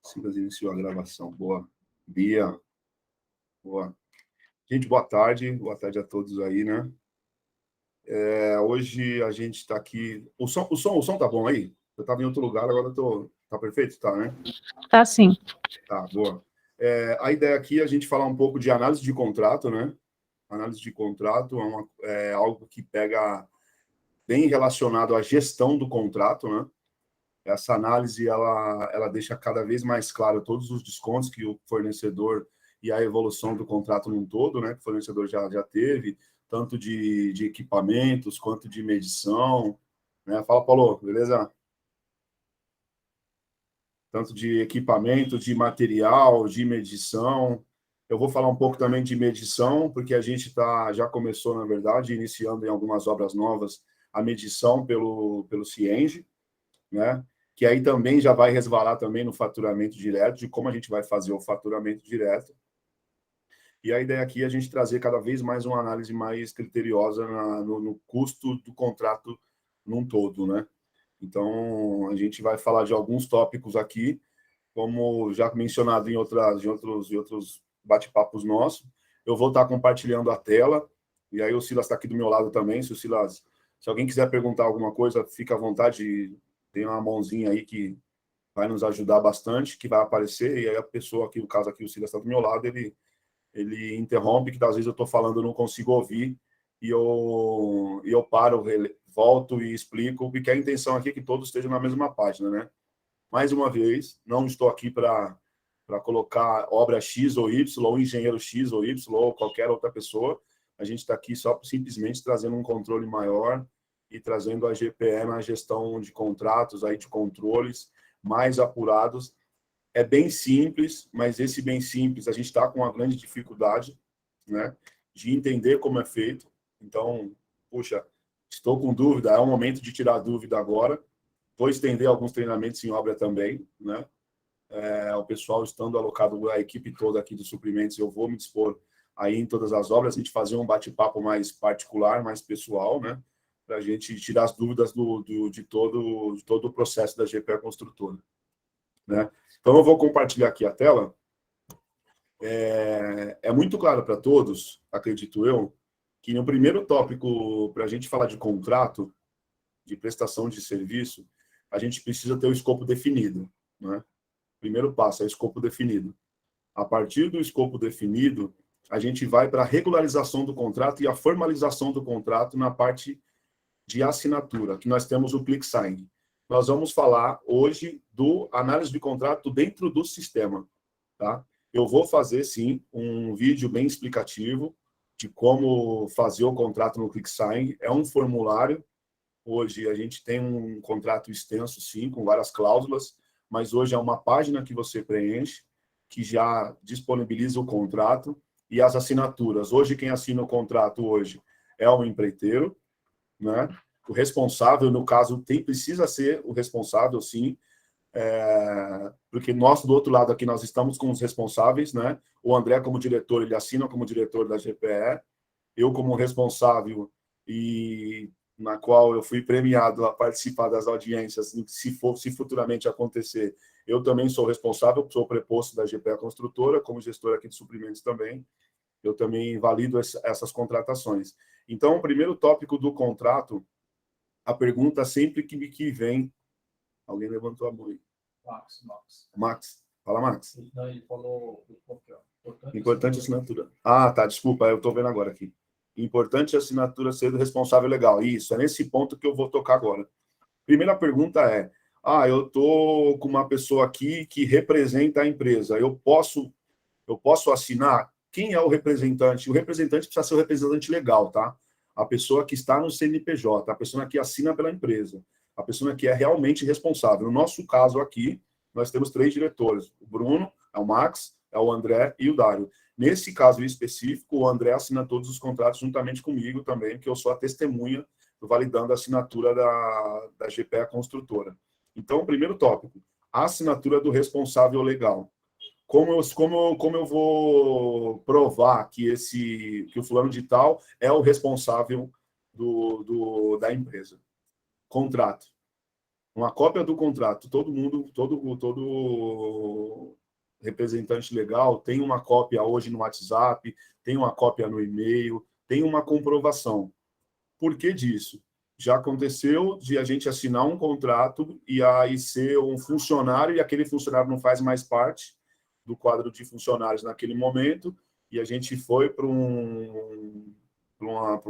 Silas iniciou a gravação. Boa. Bia. Boa. Gente, boa tarde. Boa tarde a todos aí, né? Hoje a gente está aqui... O som tá bom aí? Eu estava em outro lugar, agora eu tô... Tá perfeito? Tá, né? Tá sim. Tá, boa. A ideia aqui é a gente falar um pouco de análise de contrato, né? Análise de contrato é algo que pega bem relacionado à gestão do contrato, né? Essa análise, ela deixa cada vez mais claro todos os descontos que o fornecedor e a evolução do contrato num todo, né? Que o fornecedor já teve, tanto de equipamentos quanto de medição, né? Fala, Paulo, beleza? Tanto de equipamento, de material, de medição. Eu vou falar um pouco também de medição, porque a gente já começou, na verdade, iniciando em algumas obras novas, a medição pelo Cienge, né? Que aí também já vai resvalar também no faturamento direto, de como a gente vai fazer o faturamento direto. E a ideia aqui é a gente trazer cada vez mais uma análise mais criteriosa no custo do contrato num todo, né? Então, a gente vai falar de alguns tópicos aqui, como já mencionado em outros bate-papos nossos. Eu vou estar compartilhando a tela, e aí o Silas está aqui do meu lado também. Se alguém quiser perguntar alguma coisa, fica à vontade, tem uma mãozinha aí que vai nos ajudar bastante, que vai aparecer, e aí a pessoa aqui, no caso aqui, o Silas está do meu lado, ele interrompe, que às vezes eu estou falando, eu não consigo ouvir, e eu paro, volto e explico, porque a intenção aqui é que todos estejam na mesma página, né? Mais uma vez, não estou aqui para colocar obra X ou Y, ou engenheiro X ou Y, ou qualquer outra pessoa. A gente está aqui só simplesmente trazendo um controle maior e trazendo a GPE na gestão de contratos, aí de controles mais apurados. É bem simples, mas esse bem simples, a gente está com uma grande dificuldade, né, de entender como é feito. Então, puxa, estou com dúvida, é o momento de tirar dúvida agora. Vou estender alguns treinamentos em obra também, né? O pessoal estando alocado, a equipe toda aqui dos suprimentos, eu vou me dispor aí em todas as obras, a gente fazer um bate-papo mais particular, mais pessoal, né? Para a gente tirar as dúvidas de todo o processo da GPE Construtora, né? Então, eu vou compartilhar aqui a tela. É muito claro para todos, acredito eu, que no primeiro tópico, para a gente falar de contrato, de prestação de serviço, a gente precisa ter o escopo definido, né? Primeiro passo é o escopo definido. A partir do escopo definido, a gente vai para a regularização do contrato e a formalização do contrato na parte de assinatura, que nós temos o ClickSign. Nós vamos falar hoje do análise de contrato dentro do sistema, tá? Eu vou fazer, sim, um vídeo bem explicativo de como fazer o contrato no ClickSign. É um formulário. Hoje a gente tem um contrato extenso, sim, com várias cláusulas, mas hoje é uma página que você preenche, que já disponibiliza o contrato e as assinaturas. Hoje, quem assina o contrato hoje é o empreiteiro, né? O responsável, no caso, precisa ser o responsável, sim, porque nós, do outro lado aqui, nós estamos com os responsáveis, né? O André, como diretor, ele assina como diretor da GPE, eu, como responsável, e na qual eu fui premiado a participar das audiências, se futuramente acontecer, eu também sou responsável, sou preposto da GPE Construtora, como gestor aqui de suprimentos também, eu também valido essas contratações. Então, o primeiro tópico do contrato, a pergunta sempre que vem... Alguém levantou a mão aí. Max. Fala, Max. Não, ele falou... Importante assinatura. Ah, tá, desculpa, eu estou vendo agora aqui. Importante assinatura ser do responsável legal. Isso, é nesse ponto que eu vou tocar agora. Primeira pergunta é, eu estou com uma pessoa aqui que representa a empresa. Eu posso assinar? Quem é o representante? O representante precisa ser o representante legal, tá? A pessoa que está no CNPJ, a pessoa que assina pela empresa, a pessoa que é realmente responsável. No nosso caso aqui, nós temos 3 diretores. O Bruno, é o Max, é o André e o Dário. Nesse caso específico, o André assina todos os contratos juntamente comigo também, porque eu sou a testemunha validando a assinatura da GPE Construtora. Então, primeiro tópico, a assinatura do responsável legal. Como eu vou provar que o fulano de tal é o responsável da empresa? Contrato. uma cópia do contrato. Todo representante legal tem uma cópia hoje no WhatsApp, tem uma cópia no e-mail, tem uma comprovação. Por que disso? Já aconteceu de a gente assinar um contrato e aí ser um funcionário e aquele funcionário não faz mais parte do quadro de funcionários naquele momento e a gente foi para uma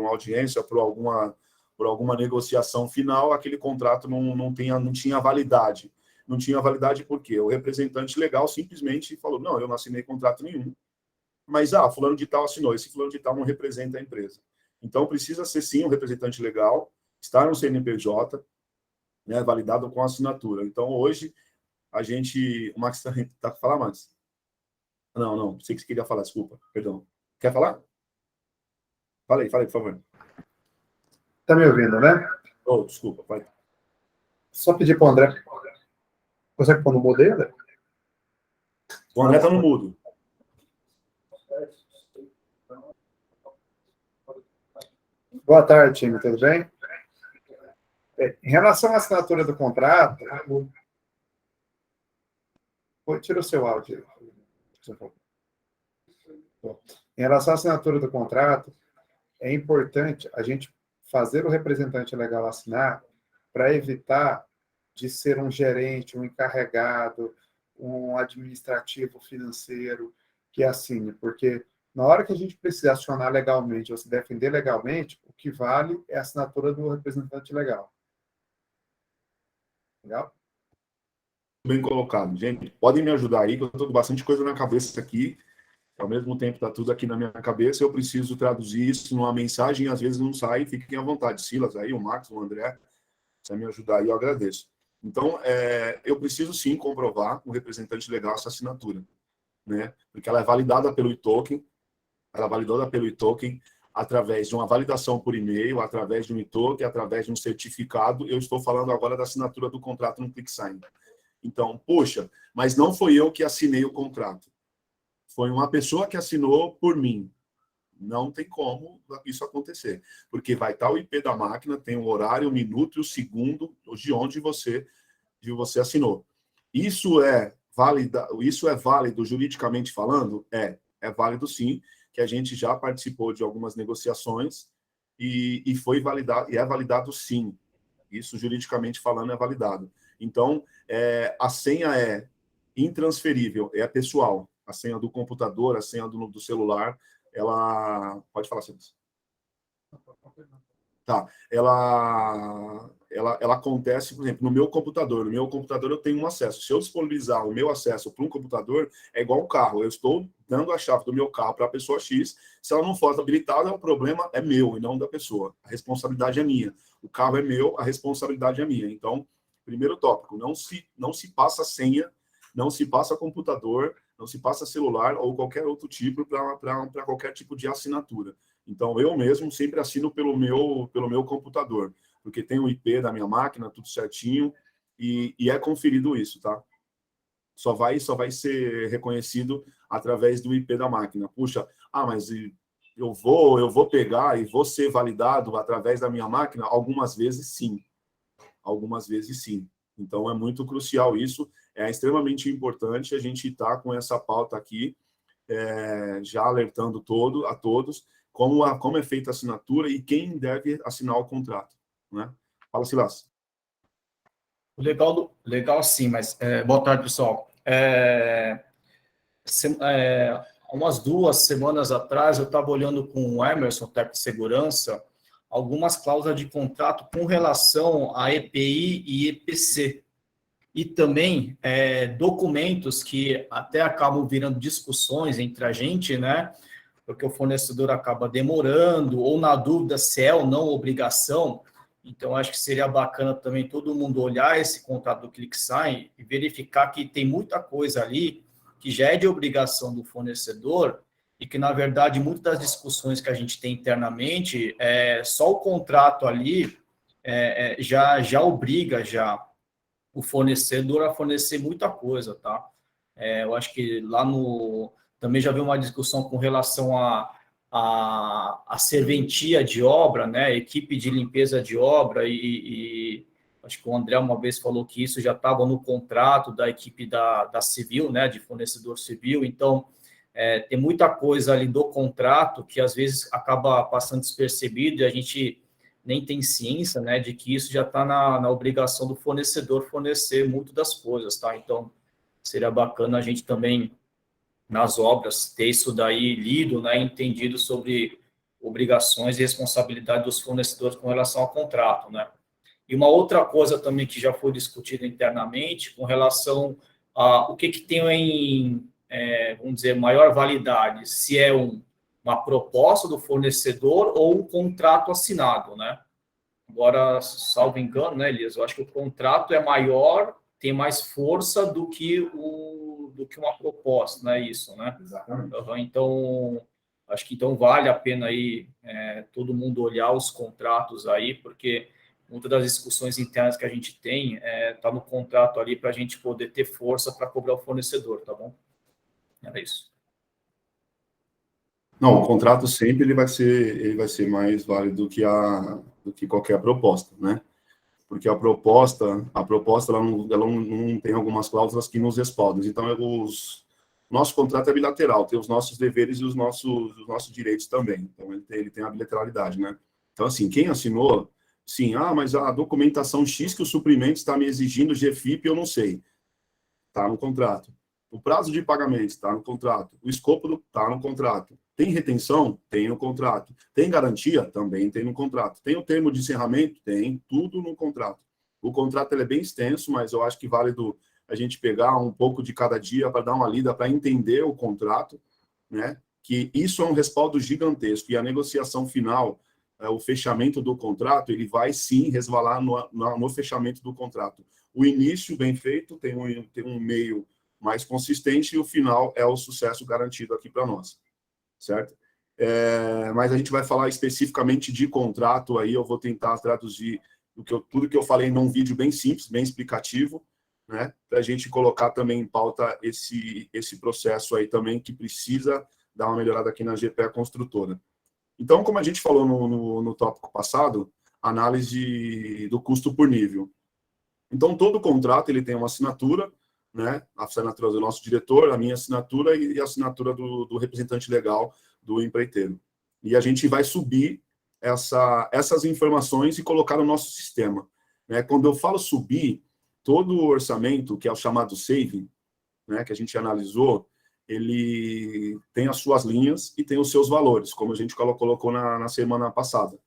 audiência, por alguma negociação final, aquele contrato não tinha validade. Não tinha validade por quê? O representante legal simplesmente falou, não, eu não assinei contrato nenhum, mas, fulano de tal assinou, esse fulano de tal não representa a empresa. Então, precisa ser, sim, um representante legal, estar no CNPJ, né, validado com assinatura. Então, hoje, a gente... O Max está falando, Max? Não, sei que você queria falar, desculpa, perdão. Quer falar? Fala aí, por favor. Tá me ouvindo, né? Oh, desculpa, vai. Só pedir para o André. Consegue pôr no mudo aí, André? O André está no mudo. Boa tarde, time, tudo bem? Em relação à assinatura do contrato, tira o seu áudio. Em relação à assinatura do contrato, é importante a gente fazer o representante legal assinar para evitar de ser um gerente, um encarregado, um administrativo financeiro que assine, porque na hora que a gente precisa acionar legalmente ou se defender legalmente, o que vale é a assinatura do representante legal. Legal? Bem colocado. Gente, podem me ajudar aí, que eu estou com bastante coisa na cabeça aqui. Ao mesmo tempo está tudo aqui na minha cabeça, eu preciso traduzir isso numa mensagem, às vezes não sai, fiquem à vontade. Silas aí, o Max, o André, se me ajudar aí, eu agradeço. Então, eu preciso sim comprovar com o representante legal essa assinatura, né? Porque ela é validada pelo e-token, através de uma validação por e-mail, através de um e-token, através de um certificado. Eu estou falando agora da assinatura do contrato no ClickSign. Então, poxa, mas não foi eu que assinei o contrato. Foi uma pessoa que assinou por mim. Não tem como isso acontecer. Porque vai estar o IP da máquina, tem o horário, o minuto e o segundo de onde você assinou. Isso é válido juridicamente falando? É válido sim, que a gente já participou de algumas negociações e foi validado, e é validado sim. Isso juridicamente falando é validado. Então, a senha é intransferível, é pessoal. A senha do computador, a senha do celular, ela... Pode falar, Silas. Tá. Ela acontece, por exemplo, no meu computador. No meu computador eu tenho um acesso. Se eu disponibilizar o meu acesso para um computador, é igual um carro. Eu estou dando a chave do meu carro para a pessoa X. Se ela não for habilitada, o problema é meu e não da pessoa. A responsabilidade é minha. O carro é meu, a responsabilidade é minha. Então, primeiro tópico, não se passa senha, não se passa computador, não se passa celular ou qualquer outro tipo para qualquer tipo de assinatura. Então, eu mesmo sempre assino pelo meu computador, porque tem o IP da minha máquina, tudo certinho, e é conferido isso, tá? Só vai ser reconhecido através do IP da máquina. Puxa, mas eu vou pegar e vou ser validado através da minha máquina? Algumas vezes, sim. Algumas vezes, sim. Então, é muito crucial isso. É extremamente importante a gente estar com essa pauta aqui, já alertando a todos, como é feita a assinatura e quem deve assinar o contrato, né? Fala, Silas. Legal sim, mas boa tarde, pessoal. Umas 2 semanas atrás, eu estava olhando com o Emerson, técnico de segurança, algumas cláusulas de contrato com relação a EPI e EPC. E também documentos que até acabam virando discussões entre a gente, né? Porque o fornecedor acaba demorando, ou na dúvida se é ou não obrigação. Então, acho que seria bacana também todo mundo olhar esse contrato do ClickSign e verificar que tem muita coisa ali que já é de obrigação do fornecedor e que, na verdade, muitas das discussões que a gente tem internamente, só o contrato ali já obriga o fornecedor a fornecer muita coisa, tá? Eu acho que lá no... Também já vi uma discussão com relação a serventia de obra, né? Equipe de limpeza de obra e acho que o André uma vez falou que isso já estava no contrato da equipe da Civil, né, de fornecedor civil, então tem muita coisa ali do contrato que às vezes acaba passando despercebido e a gente nem tem ciência, né, de que isso já está na obrigação do fornecedor fornecer muito das coisas, tá? Então, seria bacana a gente também, nas obras, ter isso daí lido, né, entendido sobre obrigações e responsabilidade dos fornecedores com relação ao contrato, né? E uma outra coisa também que já foi discutida internamente com relação a o que tem vamos dizer, maior validade, se é uma proposta do fornecedor ou um contrato assinado, né? Agora, salvo engano, né, Elias, eu acho que o contrato é maior, tem mais força do que uma proposta, não é isso, né? Exatamente. Então, acho que então vale a pena aí todo mundo olhar os contratos aí, porque muitas das discussões internas que a gente tem está no contrato ali para a gente poder ter força para cobrar o fornecedor, tá bom? Era isso. Não, o contrato sempre ele vai ser mais válido do que qualquer proposta, né? Porque a proposta ela não tem algumas cláusulas que nos respaldam. Então, nosso contrato é bilateral, tem os nossos deveres e os nossos direitos também. Então, ele tem a bilateralidade, né? Então, assim, quem assinou, sim, mas a documentação X que o suprimento está me exigindo, GFIP, eu não sei. Está no contrato. O prazo de pagamento está no contrato. O escopo está no contrato. Tem retenção? Tem no contrato. Tem garantia? Também tem no contrato. Tem o termo de encerramento? Tem tudo no contrato. O contrato ele é bem extenso, mas eu acho que vale a gente pegar um pouco de cada dia para dar uma lida, para entender o contrato, né? Que isso é um respaldo gigantesco. E a negociação final, o fechamento do contrato, ele vai sim resvalar no fechamento do contrato. O início bem feito tem um meio mais consistente e o final é o sucesso garantido aqui para nós, certo? Mas a gente vai falar especificamente de contrato aí, eu vou tentar traduzir tudo que eu falei num vídeo bem simples, bem explicativo, né? Para a gente colocar também em pauta esse processo aí também que precisa dar uma melhorada aqui na GPE Construtora. Então, como a gente falou no tópico passado, análise do custo por nível. Então, todo contrato ele tem uma assinatura, né? A assinatura do nosso diretor, a minha assinatura e a assinatura do representante legal do empreiteiro. E a gente vai subir essas informações e colocar no nosso sistema, né? Quando eu falo subir, todo o orçamento, que é o chamado saving, né, que a gente analisou, ele tem as suas linhas e tem os seus valores, como a gente colocou na semana passada.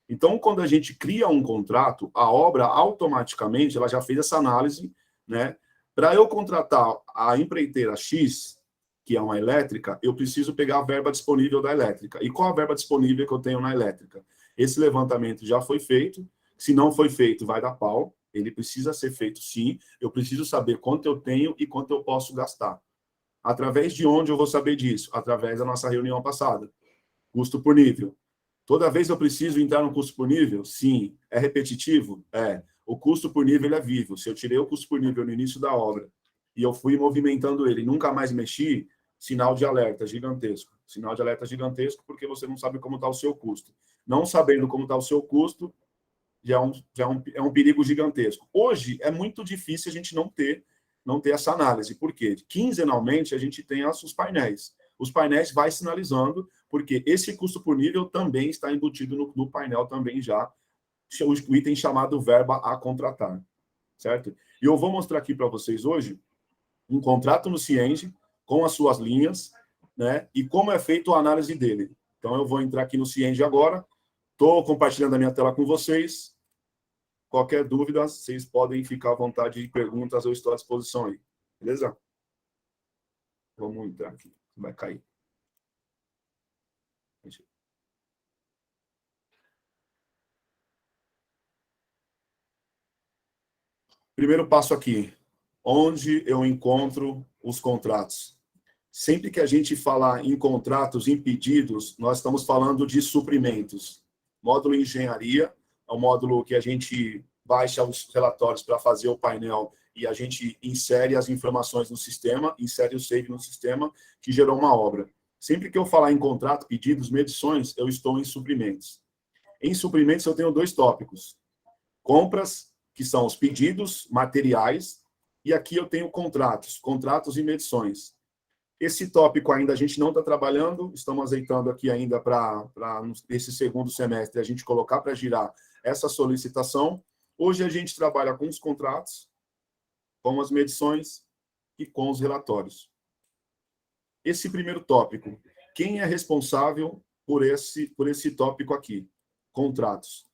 Então, quando a gente cria um contrato, a obra automaticamente ela já fez essa análise, né? Para eu contratar a empreiteira X, que é uma elétrica, eu preciso pegar a verba disponível da elétrica. E qual a verba disponível que eu tenho na elétrica? Esse levantamento já foi feito. Se não foi feito, vai dar pau. Ele precisa ser feito sim. Eu preciso saber quanto eu tenho e quanto eu posso gastar. Através de onde eu vou saber disso? Através da nossa reunião passada. Custo por nível. Toda vez eu preciso entrar no custo por nível? Sim. É repetitivo? É. O custo por nível ele é vivo. Se eu tirei o custo por nível no início da obra e eu fui movimentando ele e nunca mais mexi, sinal de alerta gigantesco. Sinal de alerta gigantesco porque você não sabe como está o seu custo. Não sabendo como está o seu custo, já é um perigo gigantesco. Hoje, é muito difícil a gente não ter essa análise. Por quê? Quinzenalmente, a gente tem os painéis. Os painéis vai sinalizando, porque esse custo por nível também está embutido no painel também já, o item chamado verba a contratar, certo? E eu vou mostrar aqui para vocês hoje um contrato no Cienge com as suas linhas, né? E como é feita a análise dele. Então, eu vou entrar aqui no Cienge agora, estou compartilhando a minha tela com vocês. Qualquer dúvida, vocês podem ficar à vontade de perguntas, eu estou à disposição aí. Beleza? Vamos entrar aqui. Vai cair. Primeiro passo aqui. Onde eu encontro os contratos? Sempre que a gente falar em contratos, em pedidos, nós estamos falando de suprimentos. Módulo engenharia é um módulo que a gente baixa os relatórios para fazer o painel e a gente insere as informações no sistema, insere o save no sistema, que gerou uma obra. Sempre que eu falar em contrato, pedidos, medições, eu estou em suprimentos. Em suprimentos, eu tenho dois tópicos. Compras que são os pedidos, materiais, e aqui eu tenho contratos e medições. Esse tópico ainda a gente não está trabalhando, estamos azeitando aqui ainda para esse segundo semestre a gente colocar para girar essa solicitação. Hoje a gente trabalha com os contratos, com as medições e com os relatórios. Esse primeiro tópico, quem é responsável por esse tópico aqui? Contratos.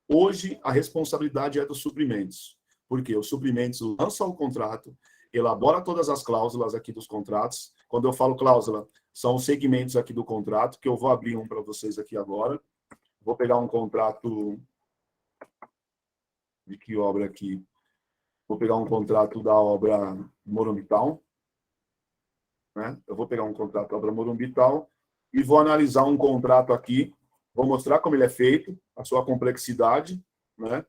Hoje, a responsabilidade é dos suprimentos, porque os suprimentos lançam o contrato, elabora todas as cláusulas aqui dos contratos. Quando eu falo cláusula, são os segmentos aqui do contrato, que eu vou abrir um para vocês aqui agora. Vou pegar um contrato... De que obra aqui? Vou pegar um contrato da obra Morumbi Town, né? Eu vou pegar um contrato da obra Morumbi Town e vou analisar um contrato aqui. Vou mostrar como ele é feito, a sua complexidade, né?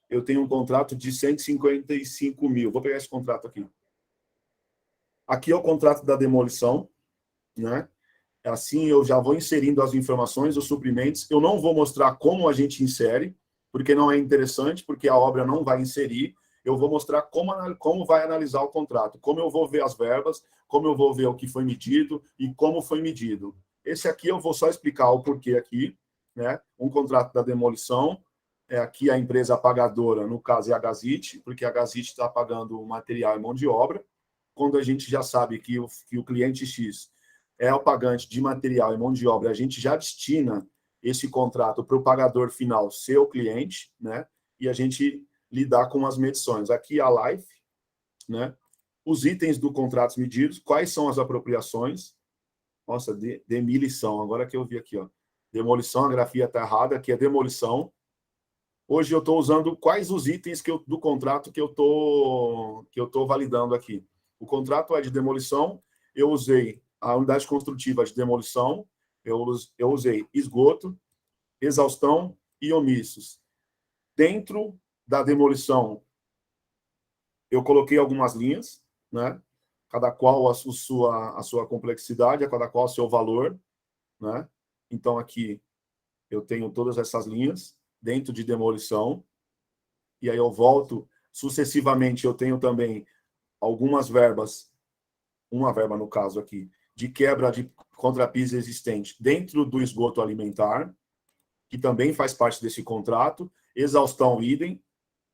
Eu tenho um contrato de 155 mil. Vou pegar esse contrato aqui. Aqui é o contrato da demolição, né? Assim eu já vou inserindo as informações, os suprimentos. Eu não vou mostrar como a gente insere, porque não é interessante, porque a obra não vai inserir. Eu vou mostrar como vai analisar o contrato, como eu vou ver as verbas, como eu vou ver o que foi medido e como foi medido. Esse aqui eu vou só explicar o porquê aqui, né? Um contrato da demolição, aqui a empresa pagadora, no caso é a Gazit, porque a Gazit está pagando material e mão de obra. Quando a gente já sabe que o cliente X é o pagante de material e mão de obra, a gente já destina esse contrato para o pagador final ser o cliente, né? E a gente lidar com as medições. Aqui a life, né? Os itens do contrato medidos, quais são as apropriações? Nossa, demolição, agora que eu vi aqui, ó. Demolição, a grafia está errada, aqui é demolição. Hoje eu estou usando quais os itens do contrato que eu tô validando aqui. O contrato é de demolição, eu usei a unidade construtiva de demolição, eu usei esgoto, exaustão e omissos. Dentro da demolição, eu coloquei algumas linhas, né? Cada qual a sua complexidade, cada qual o seu valor, né? Então, aqui eu tenho todas essas linhas dentro de demolição, e aí eu volto sucessivamente, eu tenho também algumas verbas, uma verba no caso aqui, de quebra de contrapiso existente dentro do esgoto alimentar, que também faz parte desse contrato, exaustão idem,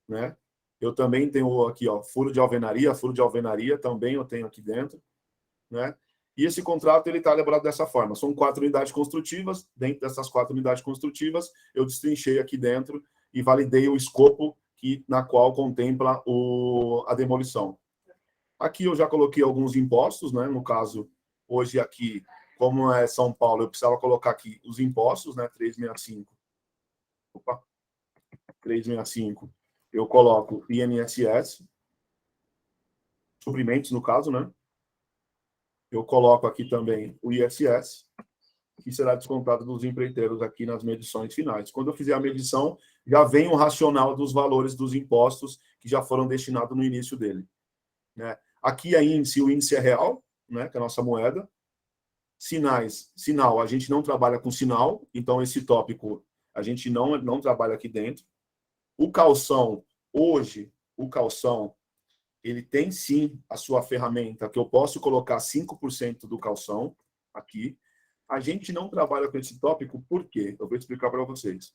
né? Eu também tenho aqui, ó, furo de alvenaria também eu tenho aqui dentro, né? E esse contrato ele está elaborado dessa forma. São 4 unidades construtivas. Dentro dessas 4 unidades construtivas, eu destrinchei aqui dentro e validei o escopo na qual contempla a demolição. Aqui eu já coloquei alguns impostos, né? No caso, hoje aqui, como é São Paulo, eu precisava colocar aqui os impostos, né? 365. Opa! 365. Eu coloco INSS, suprimentos, no caso, né? Eu coloco aqui também o ISS, que será descontado dos empreiteiros aqui nas medições finais. Quando eu fizer a medição, já vem o racional dos valores dos impostos que já foram destinados no início dele, né? Aqui é índice, o índice é real, né, que é a nossa moeda. Sinal, a gente não trabalha com sinal, então esse tópico a gente não trabalha aqui dentro. O calção, hoje, ele tem sim a sua ferramenta, que eu posso colocar 5% do calção aqui. A gente não trabalha com esse tópico, por quê? Eu vou explicar para vocês.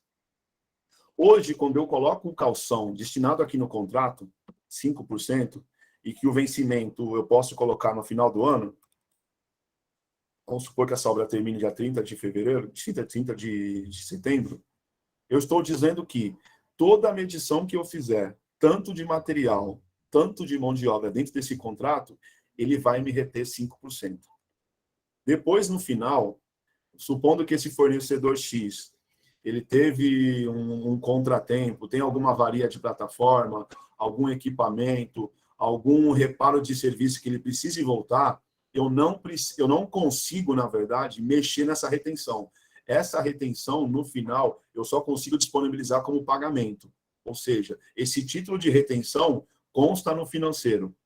Hoje, quando eu coloco o calção destinado aqui no contrato, 5%, e que o vencimento eu posso colocar no final do ano, vamos supor que essa obra termine dia 30 de fevereiro, 30 de setembro, eu estou dizendo que toda a medição que eu fizer, tanto de material, tanto de mão de obra dentro desse contrato, ele vai me reter 5%. Depois, no final, supondo que esse fornecedor X, ele teve um contratempo, tem alguma avaria de plataforma, algum equipamento, algum reparo de serviço que ele precise voltar, eu não consigo, na verdade, mexer nessa retenção. Essa retenção, no final, eu só consigo disponibilizar como pagamento. Ou seja, esse título de retenção consta no financeiro,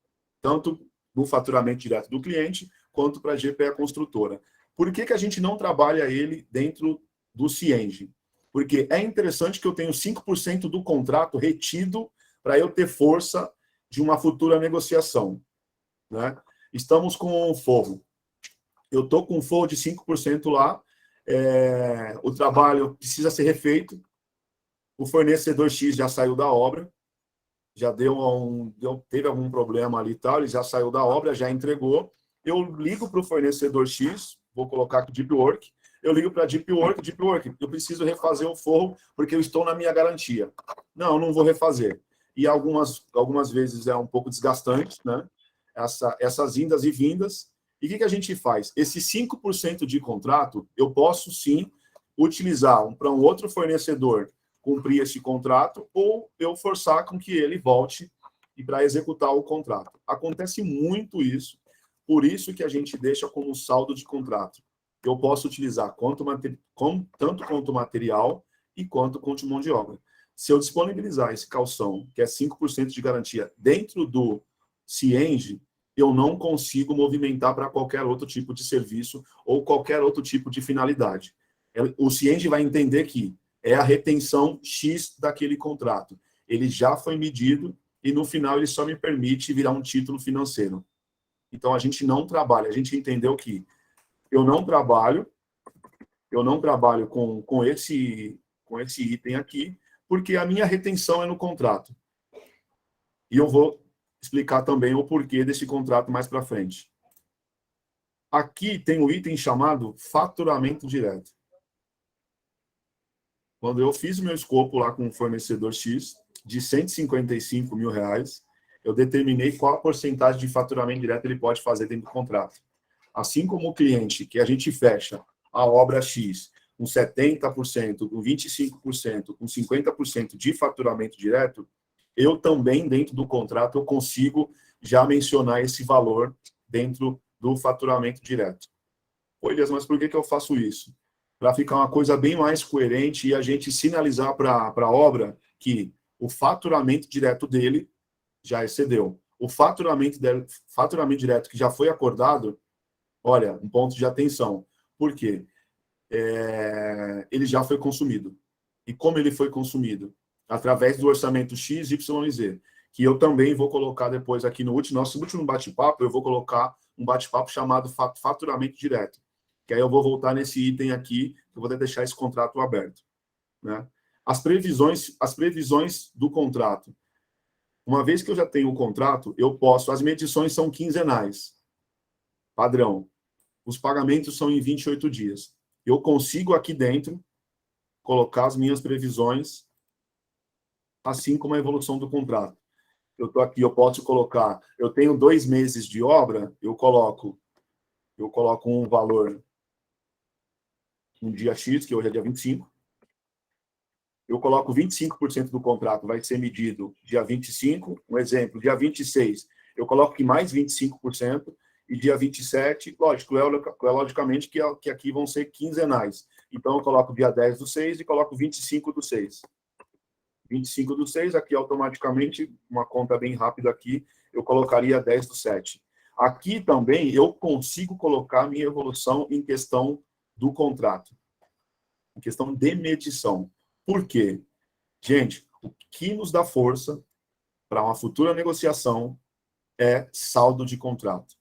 tanto no faturamento direto do cliente, quanto para a GPE construtora. Por que a gente não trabalha ele dentro do Cienge? Porque é interessante que eu tenho 5% do contrato retido para eu ter força de uma futura negociação, né? Estamos com o forro. Eu estou com um forro de 5% lá, o trabalho precisa ser refeito, o fornecedor X já saiu da obra, já teve algum problema ali e tal, ele já saiu da obra, já entregou. Eu ligo para o fornecedor X, vou colocar aqui Deep Work, eu ligo para Deep Work, eu preciso refazer o forro porque eu estou na minha garantia. Não, eu não vou refazer. E algumas vezes é um pouco desgastante, né? Essas indas e vindas. E o que a gente faz? Esse 5% de contrato, eu posso sim utilizar para um outro fornecedor cumprir esse contrato, ou eu forçar com que ele volte e para executar o contrato. Acontece muito isso, por isso que a gente deixa como saldo de contrato. Eu posso utilizar tanto quanto material e quanto mão de obra. Se eu disponibilizar esse calção, que é 5% de garantia, dentro do Cienge, eu não consigo movimentar para qualquer outro tipo de serviço ou qualquer outro tipo de finalidade. O Cienge vai entender que é a retenção X daquele contrato. Ele já foi medido e, no final, ele só me permite virar um título financeiro. Então, a gente não trabalha. A gente entendeu que eu não trabalho com esse item aqui, porque a minha retenção é no contrato. E eu vou explicar também o porquê desse contrato mais para frente. Aqui tem um item chamado faturamento direto. Quando eu fiz o meu escopo lá com o fornecedor X, de R$155 mil, eu determinei qual a porcentagem de faturamento direto ele pode fazer dentro do contrato. Assim como o cliente, que a gente fecha a obra X com 70%, com 25%, com 50% de faturamento direto, eu também, dentro do contrato, eu consigo já mencionar esse valor dentro do faturamento direto. Pô, Elias, mas por que eu faço isso? Para ficar uma coisa bem mais coerente e a gente sinalizar para a obra que o faturamento direto dele já excedeu. O faturamento direto que já foi acordado, olha, um ponto de atenção. Por quê? Ele já foi consumido. E como ele foi consumido? Através do orçamento X, Y e Z, que eu também vou colocar depois aqui no nosso último bate-papo, eu vou colocar um bate-papo chamado faturamento direto. Que aí eu vou voltar nesse item aqui, eu vou deixar esse contrato aberto, né? As previsões do contrato. Uma vez que eu já tenho o contrato, as medições são quinzenais, padrão. Os pagamentos são em 28 dias. Eu consigo aqui dentro colocar as minhas previsões, assim como a evolução do contrato. Eu estou aqui, eu posso colocar, eu tenho 2 meses de obra, eu coloco um valor um dia X, que hoje é dia 25. Eu coloco 25% do contrato, vai ser medido dia 25. Um exemplo, dia 26, eu coloco que mais 25%, e dia 27, lógico, logicamente que aqui vão ser quinzenais. Então, eu coloco dia 10 do 6 e coloco 25 do 6. 25 do 6, aqui automaticamente, uma conta bem rápida aqui, eu colocaria 10 do 7. Aqui também eu consigo colocar minha evolução em questão do contrato, em questão de medição. Por quê? Gente, o que nos dá força para uma futura negociação é saldo de contrato.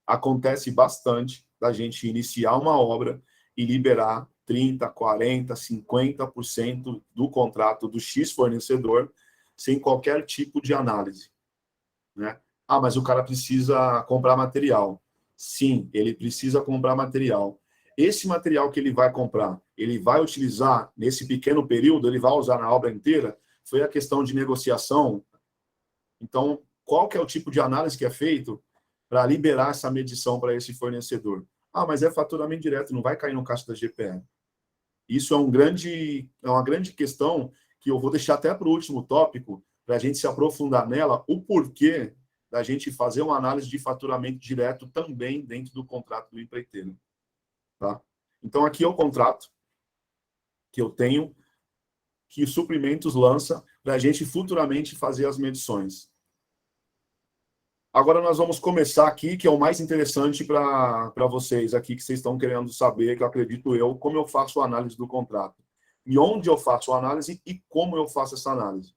Acontece bastante da gente iniciar uma obra e liberar 30%, 40%, 50% do contrato do X fornecedor sem qualquer tipo de análise, né? Ah, mas o cara precisa comprar material. Sim, ele precisa comprar material. Esse material que ele vai comprar, ele vai utilizar nesse pequeno período, ele vai usar na obra inteira? Foi a questão de negociação. Então, qual que é o tipo de análise que é feito para liberar essa medição para esse fornecedor? Ah, mas é faturamento direto, não vai cair no caixa da GPE. Isso é uma grande questão que eu vou deixar até para o último tópico, para a gente se aprofundar nela, o porquê da gente fazer uma análise de faturamento direto também dentro do contrato do empreiteiro. Tá? Então, aqui é o contrato que eu tenho, que o Suprimentos lança para a gente futuramente fazer as medições. Agora nós vamos começar aqui, que é o mais interessante para vocês aqui, que vocês estão querendo saber, que eu acredito como eu faço a análise do contrato. E onde eu faço a análise e como eu faço essa análise.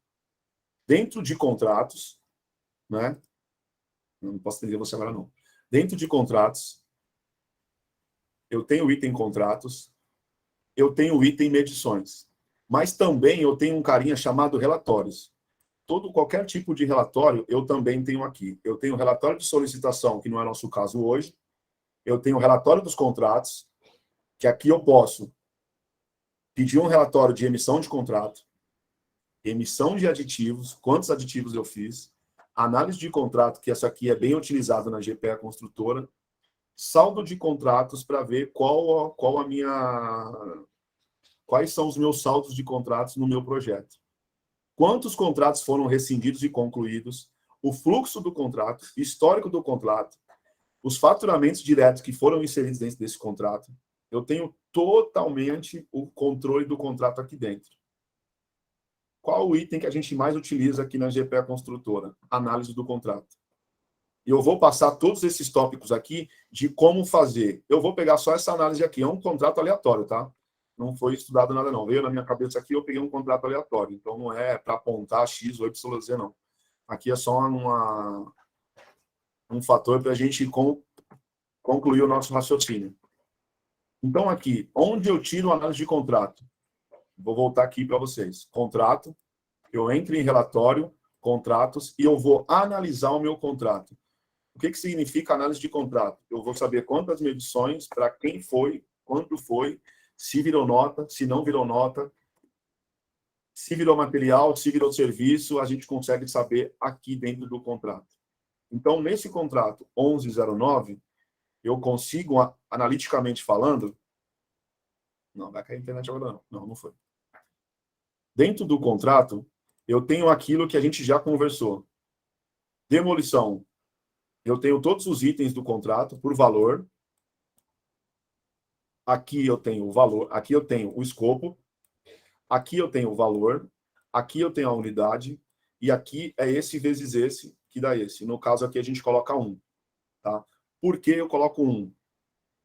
Dentro de contratos, né? Não posso atender você agora, não. Dentro de contratos, eu tenho o item contratos, eu tenho o item medições. Mas também eu tenho um carinha chamado relatórios. Qualquer tipo de relatório, eu também tenho aqui. Eu tenho o relatório de solicitação, que não é nosso caso hoje. Eu tenho o relatório dos contratos, que aqui eu posso pedir um relatório de emissão de contrato, emissão de aditivos, quantos aditivos eu fiz, análise de contrato, que essa aqui é bem utilizada na GPE Construtora, saldo de contratos para ver quais são os meus saldos de contratos no meu projeto. Quantos contratos foram rescindidos e concluídos, o fluxo do contrato, histórico do contrato, os faturamentos diretos que foram inseridos dentro desse contrato. Eu tenho totalmente o controle do contrato aqui dentro. Qual o item que a gente mais utiliza aqui na GPE Construtora? Análise do contrato. E eu vou passar todos esses tópicos aqui de como fazer. Eu vou pegar só essa análise aqui. É um contrato aleatório, tá? Não foi estudado nada, não. Veio na minha cabeça aqui, eu peguei um contrato aleatório. Então, não é para apontar X ou YZ, não. Aqui é só um fator para a gente concluir o nosso raciocínio. Então, aqui, onde eu tiro a análise de contrato? Vou voltar aqui para vocês. Contrato, eu entro em relatório, contratos, e eu vou analisar o meu contrato. O que significa análise de contrato? Eu vou saber quantas medições, para quem foi, quanto foi, se virou nota, se não virou nota, se virou material, se virou serviço, a gente consegue saber aqui dentro do contrato. Então, nesse contrato 1109, eu consigo, analiticamente falando... Não, vai cair a internet agora não. Não, não foi. Dentro do contrato, eu tenho aquilo que a gente já conversou. Demolição. Eu tenho todos os itens do contrato por valor. Aqui eu tenho o valor, aqui eu tenho o escopo, aqui eu tenho o valor, aqui eu tenho a unidade, e aqui é esse vezes esse, que dá esse. No caso aqui a gente coloca 1. Tá? Por que eu coloco 1?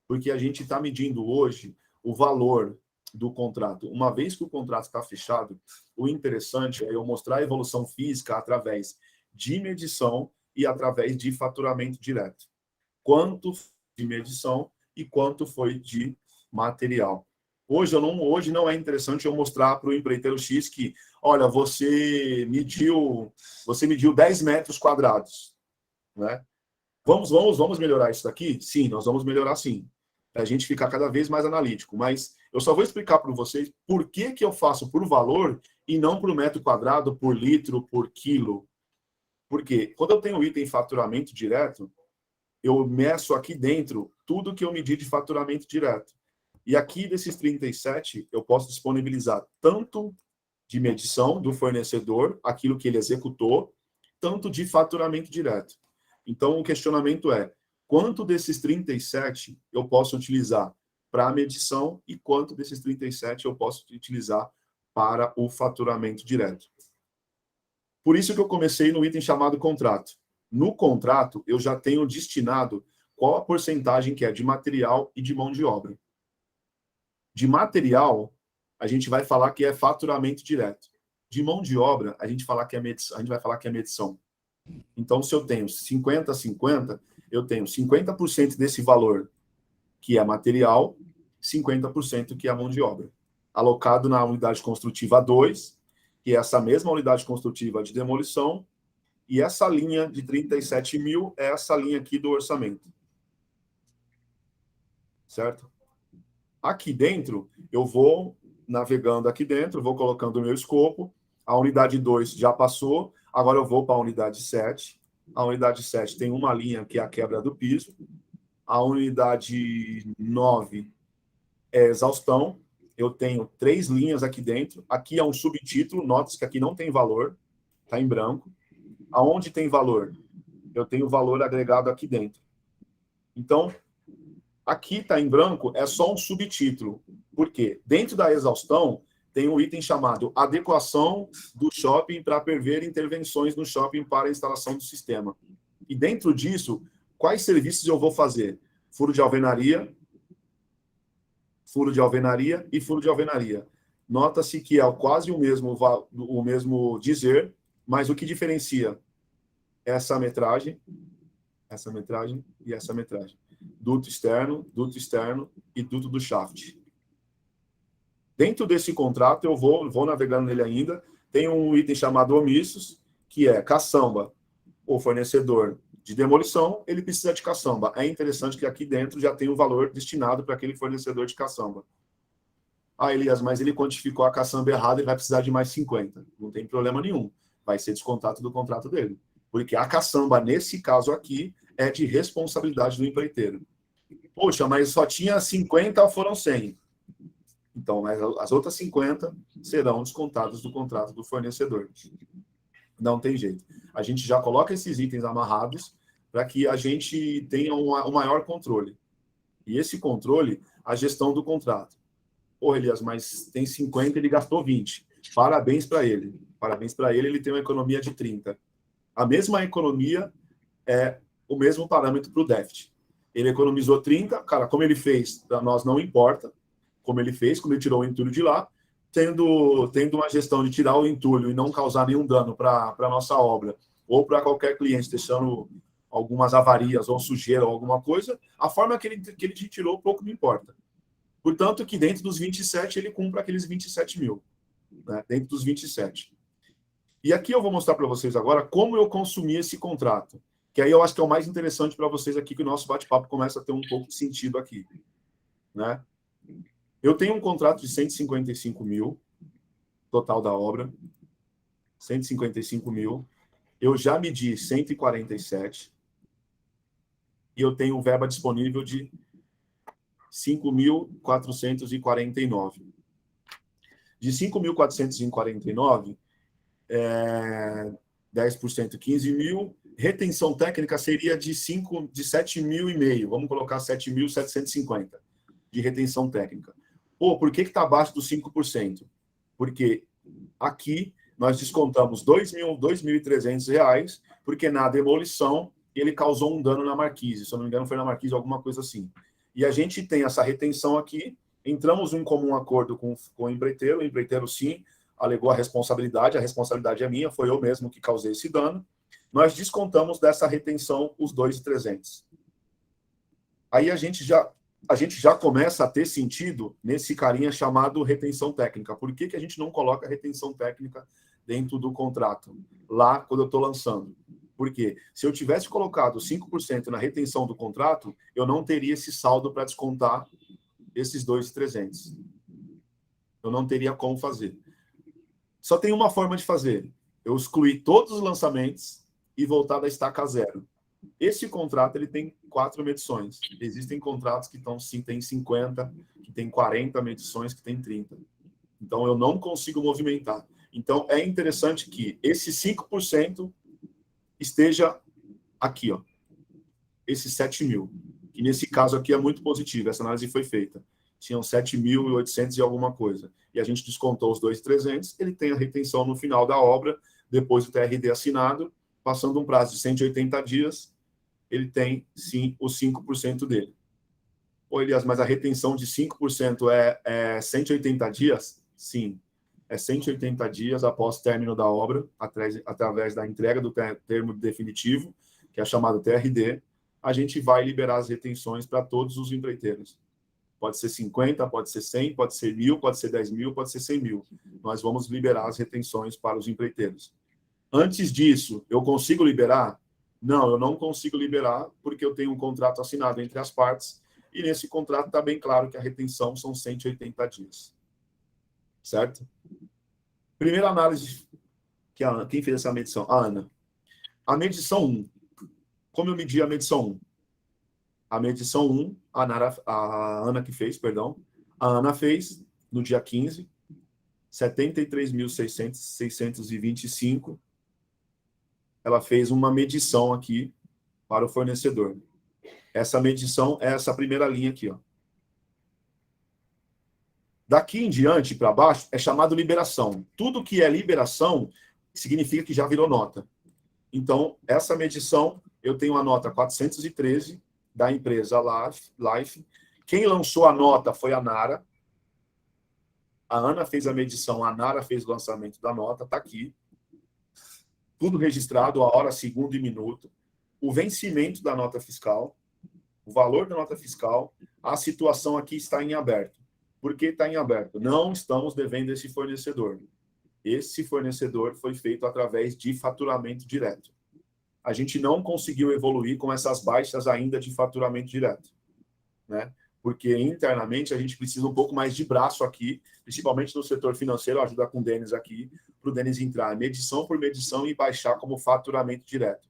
Porque a gente está medindo hoje o valor do contrato. Uma vez que o contrato está fechado, o interessante é eu mostrar a evolução física através de medição e através de faturamento direto. Quanto de medição e quanto foi de material. Hoje não é interessante eu mostrar para o empreiteiro X que, olha, você mediu 10 metros quadrados. Né? Vamos melhorar isso daqui? Sim, nós vamos melhorar sim. Para a gente ficar cada vez mais analítico. Mas eu só vou explicar para vocês por que eu faço por valor e não por metro quadrado, por litro, por quilo. Porque quando eu tenho o item faturamento direto, eu meço aqui dentro tudo que eu medi de faturamento direto. E aqui desses 37, eu posso disponibilizar tanto de medição do fornecedor, aquilo que ele executou, tanto de faturamento direto. Então, o questionamento é, quanto desses 37 eu posso utilizar para a medição e quanto desses 37 eu posso utilizar para o faturamento direto? Por isso que eu comecei no item chamado contrato. No contrato, eu já tenho destinado qual a porcentagem que é de material e de mão de obra. De material, a gente vai falar que é faturamento direto. De mão de obra, a gente vai falar que é medição. Então, se eu tenho 50-50, eu tenho 50% desse valor que é material, 50% que é a mão de obra. Alocado na unidade construtiva 2, que é essa mesma unidade construtiva de demolição, e essa linha de 37 mil é essa linha aqui do orçamento. Certo? Aqui dentro, eu vou navegando aqui dentro, vou colocando o meu escopo. A unidade 2 já passou, agora eu vou para a unidade 7. A unidade 7 tem uma linha que é a quebra do piso. A unidade 9 é exaustão. Eu tenho 3 linhas aqui dentro. Aqui é um subtítulo, note que aqui não tem valor, está em branco. Aonde tem valor? Eu tenho valor agregado aqui dentro. Então, aqui está em branco, é só um subtítulo. Por quê? Dentro da exaustão, tem um item chamado adequação do shopping para prever intervenções no shopping para a instalação do sistema. E dentro disso, quais serviços eu vou fazer? Furo de alvenaria e furo de alvenaria. Nota-se que é quase o mesmo dizer, Mas o que diferencia essa metragem e essa metragem. Duto externo e duto do shaft. Dentro desse contrato, eu vou navegando nele ainda, tem um item chamado omissos, que é caçamba. O fornecedor de demolição, ele precisa de caçamba. É interessante que aqui dentro já tem o valor destinado para aquele fornecedor de caçamba. Ah, Elias, mas ele quantificou a caçamba errada, ele vai precisar de mais 50. Não tem problema nenhum. Vai ser descontado do contrato dele. Porque a caçamba, nesse caso aqui, é de responsabilidade do empreiteiro. Poxa, mas só tinha 50, foram 100. Então, as outras 50 serão descontadas do contrato do fornecedor. Não tem jeito. A gente já coloca esses itens amarrados para que a gente tenha um maior controle. E esse controle, a gestão do contrato. Pô, Elias, mas tem 50, ele gastou 20. Parabéns para ele. Parabéns para ele, ele tem uma economia de 30. A mesma economia é o mesmo parâmetro para o déficit. Ele economizou 30, cara, como ele fez, para nós não importa como ele fez, como ele tirou o entulho de lá, tendo uma gestão de tirar o entulho e não causar nenhum dano para a nossa obra, ou para qualquer cliente, deixando algumas avarias, ou sujeira, ou alguma coisa, a forma que ele tirou, pouco me importa. Portanto, que dentro dos 27, ele cumpre aqueles 27 mil, né? Dentro dos 27. E aqui eu vou mostrar para vocês agora como eu consumi esse contrato, que aí eu acho que é o mais interessante para vocês aqui, que o nosso bate-papo começa a ter um pouco de sentido aqui, né? Eu tenho um contrato de 155 mil, total da obra, 155 mil. Eu já medi 147 e eu tenho verba disponível de 5.449. De 5.449, 10%, 15 mil. Retenção técnica seria de 7.500. Vamos colocar 7.750 de retenção técnica. Pô, por que está abaixo dos 5%? Porque aqui nós descontamos R$ 2.300, porque na demolição ele causou um dano na marquise. Se eu não me engano, foi na marquise, alguma coisa assim. E a gente tem essa retenção aqui, entramos em comum acordo com o empreiteiro sim, alegou a responsabilidade é minha, foi eu mesmo que causei esse dano. Nós descontamos dessa retenção os 2.300. Aí a gente já começa a ter sentido nesse carinha chamado retenção técnica. Por que a gente não coloca retenção técnica dentro do contrato, lá quando eu estou lançando? Porque se eu tivesse colocado 5% na retenção do contrato, eu não teria esse saldo para descontar esses 2.300. Eu não teria como fazer. Só tem uma forma de fazer. Eu excluir todos os lançamentos e voltar da estaca zero. Esse contrato ele tem 4 medições. Existem contratos que tem 50, que tem 40 medições, que tem 30. Então, eu não consigo movimentar. Então, é interessante que esse 5% esteja aqui, ó. Esse 7 mil. Que nesse caso aqui é muito positivo. Essa análise foi feita. Tinham 7.800 e alguma coisa. E a gente descontou os 2.300. Ele tem a retenção no final da obra, depois do TRD assinado, passando um prazo de 180 dias, ele tem, sim, os 5% dele. Ô, Elias, mas a retenção de 5% é 180 dias? Sim. É 180 dias após o término da obra, através da entrega do termo definitivo, que é chamado TRD, a gente vai liberar as retenções para todos os empreiteiros. Pode ser 50, pode ser 100, pode ser 1.000, pode ser 10.000, pode ser 100 mil. Nós vamos liberar as retenções para os empreiteiros. Antes disso, eu consigo liberar? Não, eu não consigo liberar, porque eu tenho um contrato assinado entre as partes, e nesse contrato está bem claro que a retenção são 180 dias. Certo? Primeira análise, quem fez essa medição? A Ana. A medição 1. Como eu medi a medição 1? A medição 1, a Ana que fez, perdão. A Ana fez, no dia 15, 73.625. Ela fez uma medição aqui para o fornecedor. Essa medição é essa primeira linha aqui, ó. Daqui em diante, para baixo, é chamado liberação. Tudo que é liberação significa que já virou nota. Então, essa medição, eu tenho a nota 413 da empresa Life. Quem lançou a nota foi a Nara. A Ana fez a medição, a Nara fez o lançamento da nota, está aqui. tudo registrado, a hora, segundo e minuto, o vencimento da nota fiscal, o valor da nota fiscal, a situação aqui está em aberto. Por que está em aberto? Não estamos devendo esse fornecedor. Esse fornecedor foi feito através de faturamento direto. A gente não conseguiu evoluir com essas baixas ainda de faturamento direto, né? Porque internamente a gente precisa um pouco mais de braço aqui, principalmente no setor financeiro, ajudar com o Denis aqui, para o Denis entrar medição por medição e baixar como faturamento direto.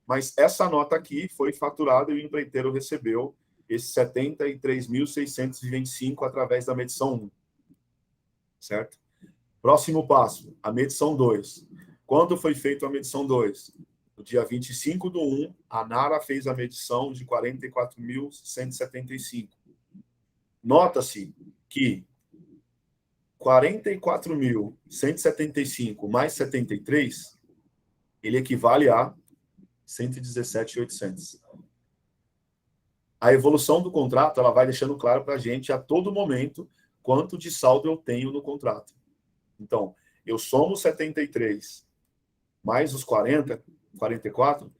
Mas essa nota aqui foi faturada e o empreiteiro recebeu esses 73.625 através da medição 1. Certo? Próximo passo, a medição 2. Quando foi feita a medição 2? No dia 25/1, a Nara fez a medição de 44.175. Nota-se que 44.175 mais 73, ele equivale a 117.800. A evolução do contrato, ela vai deixando claro para a gente a todo momento quanto de saldo eu tenho no contrato. Então, eu somo 73 mais os 44,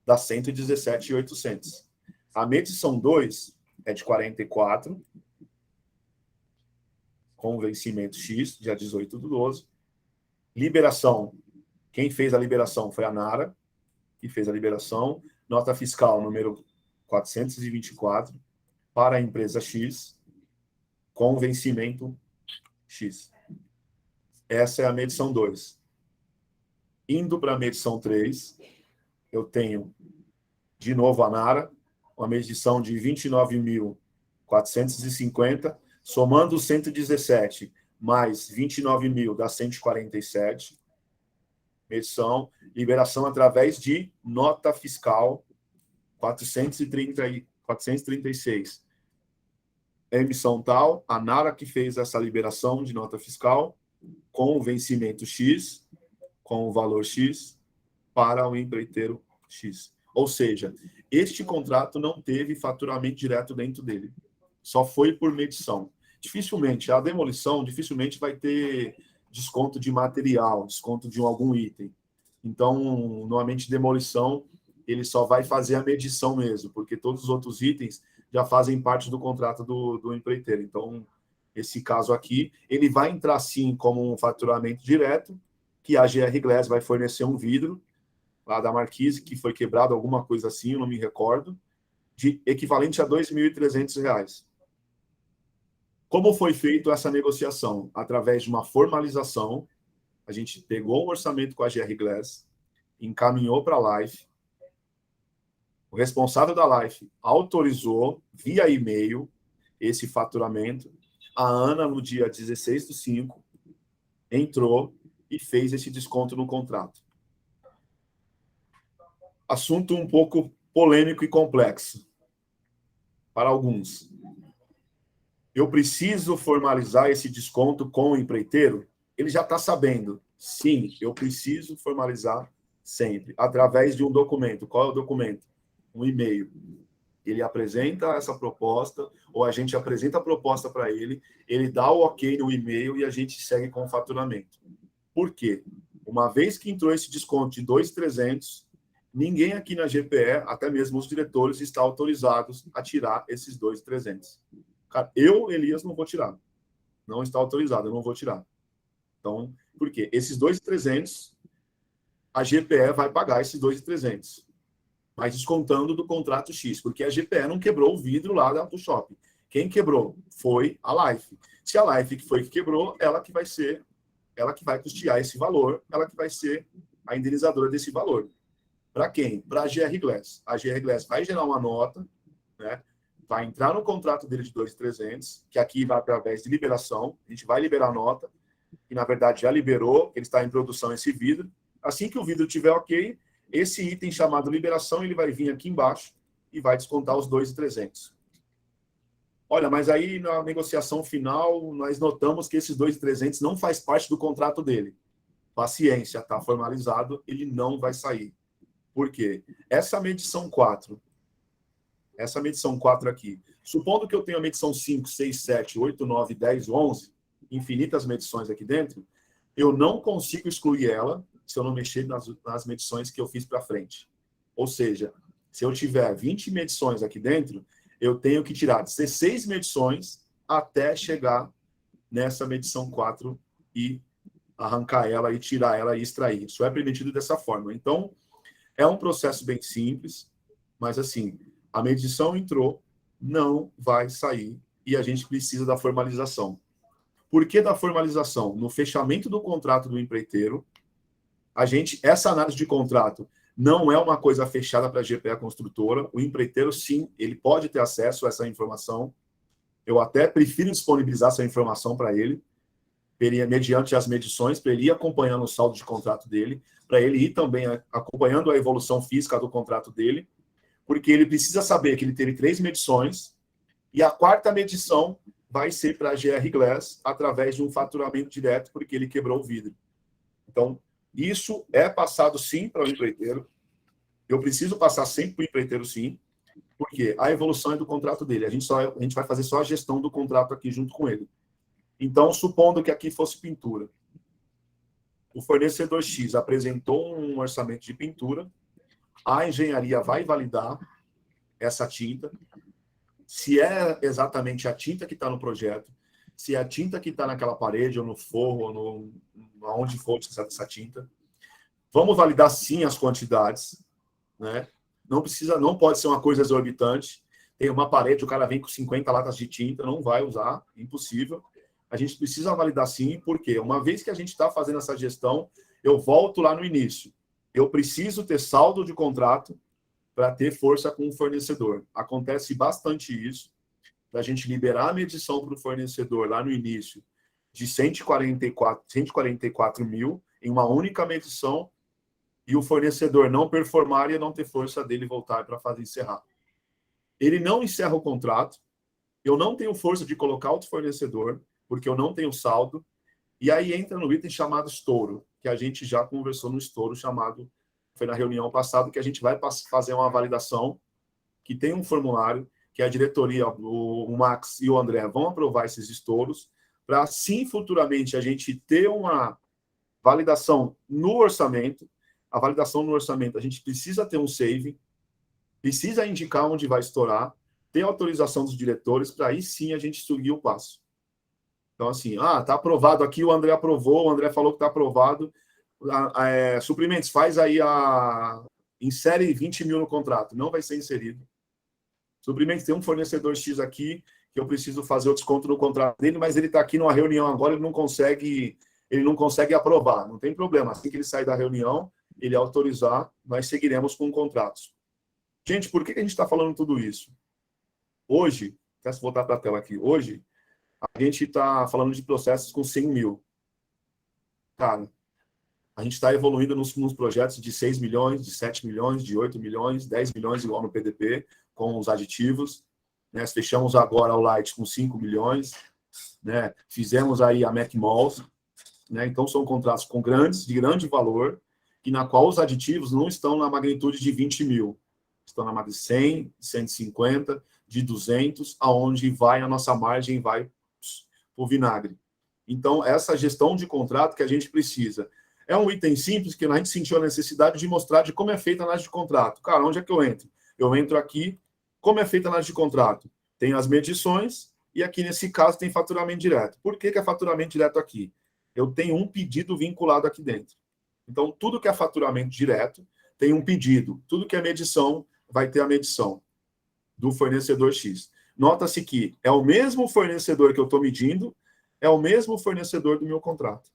dá 117.800. A medição 2 é de 44, com vencimento X, dia 18/12. Liberação, quem fez a liberação foi a Nara, que fez a liberação. Nota fiscal número 424 para a empresa X, com vencimento X. Essa é a medição 2. Indo para a medição 3, eu tenho, de novo, a Nara, uma medição de 29.450, somando 117 mais 29.000 dá 147. Medição, liberação através de nota fiscal 436. Emissão tal, a Nara que fez essa liberação de nota fiscal com o vencimento X, com o valor X, para o empreiteiro X. Ou seja, este contrato não teve faturamento direto dentro dele. Só foi por medição. Dificilmente, a demolição dificilmente vai ter desconto de material, desconto de algum item. Então, normalmente, demolição, ele só vai fazer a medição mesmo, porque todos os outros itens já fazem parte do contrato do empreiteiro. Então, esse caso aqui, ele vai entrar, sim, como um faturamento direto, que a GR Glass vai fornecer um vidro, lá da Marquise, que foi quebrado, alguma coisa assim, eu não me recordo, de equivalente a R$ 2.300. Como foi feita essa negociação? Através de uma formalização, a gente pegou o orçamento com a GR Glass, encaminhou para a Life, o responsável da Life autorizou, via e-mail, esse faturamento. A Ana, no dia 16/5, entrou e fez esse desconto no contrato. Assunto um pouco polêmico e complexo para alguns. Eu preciso formalizar esse desconto com o empreiteiro? Ele já está sabendo. Sim, eu preciso formalizar sempre, através de um documento. Qual é o documento? Um e-mail. Ele apresenta essa proposta, ou a gente apresenta a proposta para ele, ele dá o ok no e-mail e a gente segue com o faturamento. Por quê? Uma vez que entrou esse desconto de 2.300, ninguém aqui na GPE, até mesmo os diretores, está autorizados a tirar esses 2.300. Cara, eu, Elias, não vou tirar. Não está autorizado, eu não vou tirar. Então, por quê? Esses 2.300, a GPE vai pagar esses 2.300, mas descontando do contrato X, porque a GPE não quebrou o vidro lá do shopping. Quem quebrou foi a Life. Se a Life que foi que quebrou, ela que vai custear esse valor, ela que vai ser a indenizadora desse valor. Para quem? Para a GR Glass. A GR Glass vai gerar uma nota, né? Vai entrar no contrato dele de 2.300, que aqui vai através de liberação. A gente vai liberar a nota, que na verdade já liberou, ele está em produção esse vidro. Assim que o vidro estiver ok, esse item chamado liberação, ele vai vir aqui embaixo e vai descontar os 2.300. Olha, mas aí na negociação final, nós notamos que esses 2.300 não faz parte do contrato dele. Paciência, está formalizado, ele não vai sair. Por quê? Essa medição 4 aqui, supondo que eu tenha a medição 5, 6, 7, 8, 9, 10, 11, infinitas medições aqui dentro, eu não consigo excluir ela, se eu não mexer nas medições que eu fiz para frente. Ou seja, se eu tiver 20 medições aqui dentro, eu tenho que tirar 16 medições até chegar nessa medição 4 e arrancar ela e tirar ela e extrair. Isso é permitido dessa forma. Então, é um processo bem simples, mas assim, a medição entrou, não vai sair e a gente precisa da formalização. Por que da formalização? No fechamento do contrato do empreiteiro, essa análise de contrato não é uma coisa fechada para a GPA construtora. O empreiteiro, sim, ele pode ter acesso a essa informação. Eu até prefiro disponibilizar essa informação para ele, mediante as medições, para ele ir acompanhando o saldo de contrato dele, para ele ir também acompanhando a evolução física do contrato dele, porque ele precisa saber que ele teve 3 medições e a 4ª medição vai ser para a GR Glass através de um faturamento direto, porque ele quebrou o vidro. Então, isso é passado, sim, para o empreiteiro. Eu preciso passar sempre para o empreiteiro, sim, porque a evolução é do contrato dele. A gente vai fazer só a gestão do contrato aqui junto com ele. Então, supondo que aqui fosse pintura, o fornecedor X apresentou um orçamento de pintura, a engenharia vai validar essa tinta, se é exatamente a tinta que está no projeto, se é a tinta que está naquela parede, ou no forro, ou aonde for essa tinta. Vamos validar, sim, as quantidades, né? Não pode ser uma coisa exorbitante. Tem uma parede, o cara vem com 50 latas de tinta, não vai usar, impossível. A gente precisa validar, sim, porque uma vez que a gente está fazendo essa gestão, eu volto lá no início. Eu preciso ter saldo de contrato para ter força com o fornecedor. Acontece bastante isso, da gente liberar a medição para o fornecedor lá no início de 144 mil em uma única medição e o fornecedor não performar e não ter força dele voltar para fazer encerrar. Ele não encerra o contrato, eu não tenho força de colocar outro fornecedor, porque eu não tenho saldo, e aí entra no item chamado estouro, que a gente já conversou no estouro chamado, foi na reunião passada, que a gente vai fazer uma validação, que tem um formulário, que a diretoria, o Max e o André vão aprovar esses estouros, para sim, futuramente, a gente ter uma validação no orçamento. A validação no orçamento, a gente precisa ter um save, precisa indicar onde vai estourar, ter autorização dos diretores, para aí sim a gente seguir o passo. Então, assim, tá aprovado aqui, o André aprovou, o André falou que está aprovado. Suprimentos, faz aí insere 20 mil no contrato. Não vai ser inserido. Suprimentos, tem um fornecedor X aqui, que eu preciso fazer o desconto no contrato dele, mas ele está aqui numa reunião agora, ele não consegue aprovar. Não tem problema. Assim que ele sair da reunião, ele autorizar, nós seguiremos com contratos. Gente, por que a gente está falando tudo isso? Hoje, se voltar para a tela aqui, hoje, a gente está falando de processos com 100 mil. Cara, a gente está evoluindo nos projetos de 6 milhões, de 7 milhões, de 8 milhões, 10 milhões, igual no PDP, com os aditivos. Né? Fechamos agora o Light com 5 milhões. Né? Fizemos aí a Mac Malls. Né? Então, são contratos de grande valor, e na qual os aditivos não estão na magnitude de 20 mil. Estão na magnitude de 100, 150, de 200, aonde vai a nossa margem, vai para o vinagre. Então, essa gestão de contrato que a gente precisa. É um item simples que a gente sentiu a necessidade de mostrar de como é feita a análise de contrato. Cara, onde é que eu entro? Eu entro aqui, como é feita a análise de contrato? Tem as medições e aqui, nesse caso, tem faturamento direto. Por que é faturamento direto aqui? Eu tenho um pedido vinculado aqui dentro. Então, tudo que é faturamento direto tem um pedido. Tudo que é medição vai ter a medição do fornecedor X. Nota-se que é o mesmo fornecedor que eu estou medindo, é o mesmo fornecedor do meu contrato.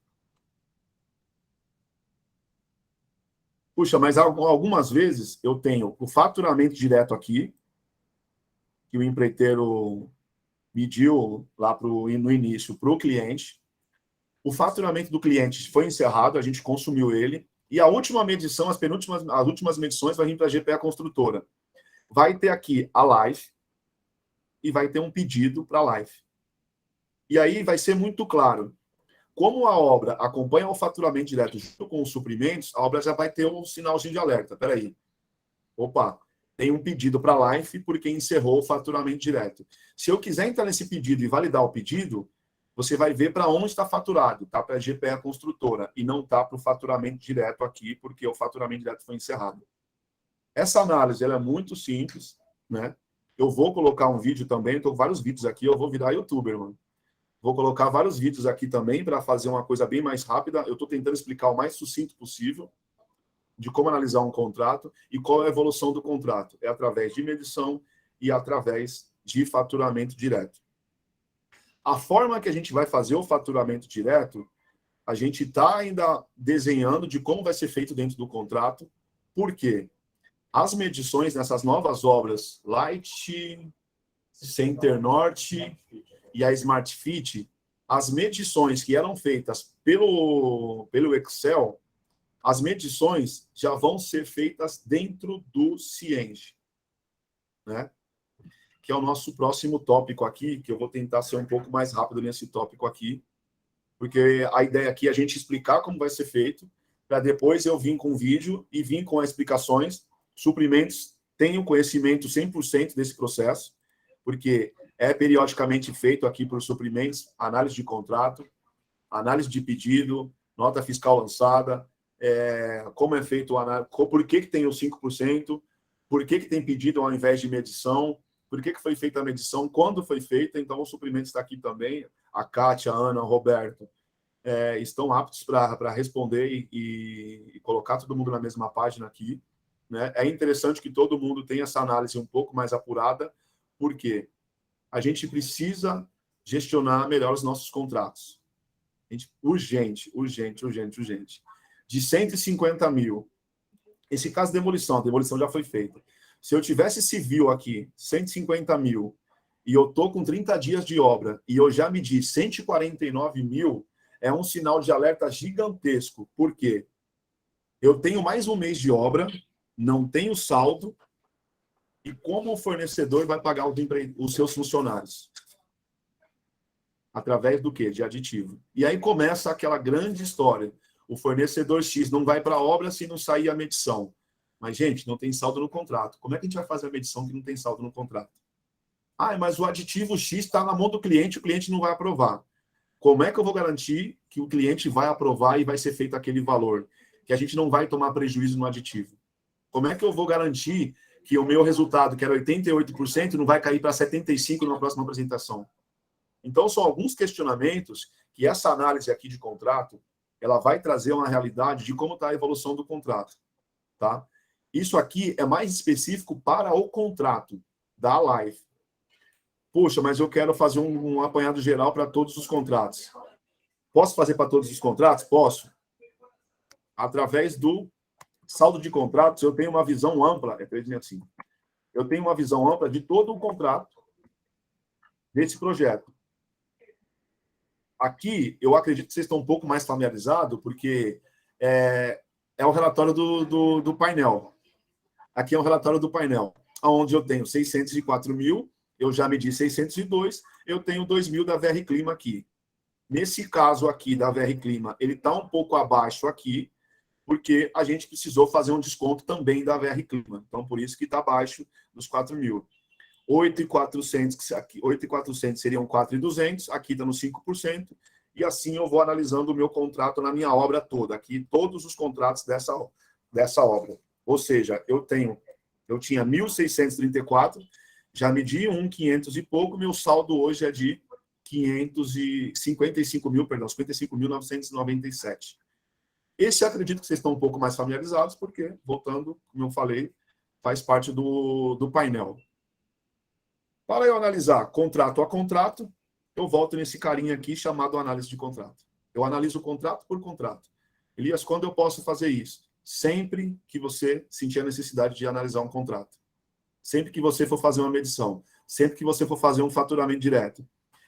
Puxa, mas algumas vezes eu tenho o faturamento direto aqui, que o empreiteiro mediu lá no início para o cliente. O faturamento do cliente foi encerrado, a gente consumiu ele, e a última medição, as últimas medições vai vir para a GPA construtora. Vai ter aqui a live e vai ter um pedido para a live. E aí vai ser muito claro. Como a obra acompanha o faturamento direto junto com os suprimentos, a obra já vai ter um sinalzinho de alerta. Espera aí. Opa, tem um pedido para a live porque encerrou o faturamento direto. Se eu quiser entrar nesse pedido e validar o pedido, você vai ver para onde está faturado, está para a GPE Construtora, e não está para o faturamento direto aqui, porque o faturamento direto foi encerrado. Essa análise ela é muito simples, né? Eu vou colocar um vídeo também, estou com vários vídeos aqui, eu vou virar youtuber, mano. Vou colocar vários vídeos aqui também para fazer uma coisa bem mais rápida. Eu estou tentando explicar o mais sucinto possível de como analisar um contrato e qual é a evolução do contrato. É através de medição e através de faturamento direto. A forma que a gente vai fazer o faturamento direto, a gente está ainda desenhando de como vai ser feito dentro do contrato. Por quê? As medições nessas novas obras, Light, Center Norte e a Smart Fit, as medições que eram feitas pelo Excel, as medições já vão ser feitas dentro do Cienge, né? Que é o nosso próximo tópico aqui, que eu vou tentar ser um pouco mais rápido nesse tópico aqui, porque a ideia aqui é a gente explicar como vai ser feito, para depois eu vir com o vídeo e vir com as explicações. Suprimentos têm o conhecimento 100% desse processo, porque é periodicamente feito aqui por suprimentos, análise de contrato, análise de pedido, nota fiscal lançada, como é feito o análise, por que tem os 5%, por que tem pedido ao invés de medição, por que foi feita a medição, quando foi feita. Então, o suprimento está aqui também. A Kátia, a Ana, o Roberto estão aptos para responder e colocar todo mundo na mesma página aqui. Né? É interessante que todo mundo tenha essa análise um pouco mais apurada, porque a gente precisa gestionar melhor os nossos contratos. Urgente. De 150 mil, esse caso de demolição, a demolição já foi feita. Se eu tivesse civil aqui, 150 mil, e eu estou com 30 dias de obra, e eu já medi 149 mil, é um sinal de alerta gigantesco. Por quê? Eu tenho mais um mês de obra, não tenho saldo, e como o fornecedor vai pagar os seus funcionários? Através do quê? De aditivo. E aí começa aquela grande história. O fornecedor X não vai para a obra se não sair a medição. Mas, gente, não tem saldo no contrato. Como é que a gente vai fazer a medição que não tem saldo no contrato? Ah, mas o aditivo X está na mão do cliente, o cliente não vai aprovar. Como é que eu vou garantir que o cliente vai aprovar e vai ser feito aquele valor? Que a gente não vai tomar prejuízo no aditivo? Como é que eu vou garantir que o meu resultado, que era 88%, não vai cair para 75% na próxima apresentação? Então, são alguns questionamentos que essa análise aqui de contrato, ela vai trazer uma realidade de como está a evolução do contrato. Tá? Isso aqui é mais específico para o contrato da Live. Puxa, mas eu quero fazer um apanhado geral para todos os contratos. Posso fazer para todos os contratos? Posso. Através do saldo de contratos, eu tenho uma visão ampla, assim. Eu tenho uma visão ampla de todo o contrato desse projeto. Aqui, eu acredito que vocês estão um pouco mais familiarizados, porque é o relatório do painel. Aqui é o relatório do painel, onde eu tenho 604 mil, eu já medi 602, eu tenho 2 mil da VR Clima aqui. Nesse caso aqui da VR Clima, ele está um pouco abaixo aqui, porque a gente precisou fazer um desconto também da VR Clima. Então, por isso que está abaixo dos 4 mil. 8.400 seriam 4.200, aqui está no 5%, e assim eu vou analisando o meu contrato na minha obra toda. Aqui, todos os contratos dessa obra. Ou seja, eu tinha 1.634, já medi 1.500 e pouco, meu saldo hoje é de 55.997. Esse acredito que vocês estão um pouco mais familiarizados, porque, voltando, como eu falei, faz parte do painel. Para eu analisar contrato a contrato, eu volto nesse carinha aqui chamado análise de contrato. Eu analiso contrato por contrato. Elias, quando eu posso fazer isso? Sempre que você sentir a necessidade de analisar um contrato. Sempre que você for fazer uma medição. Sempre que você for fazer um faturamento direto.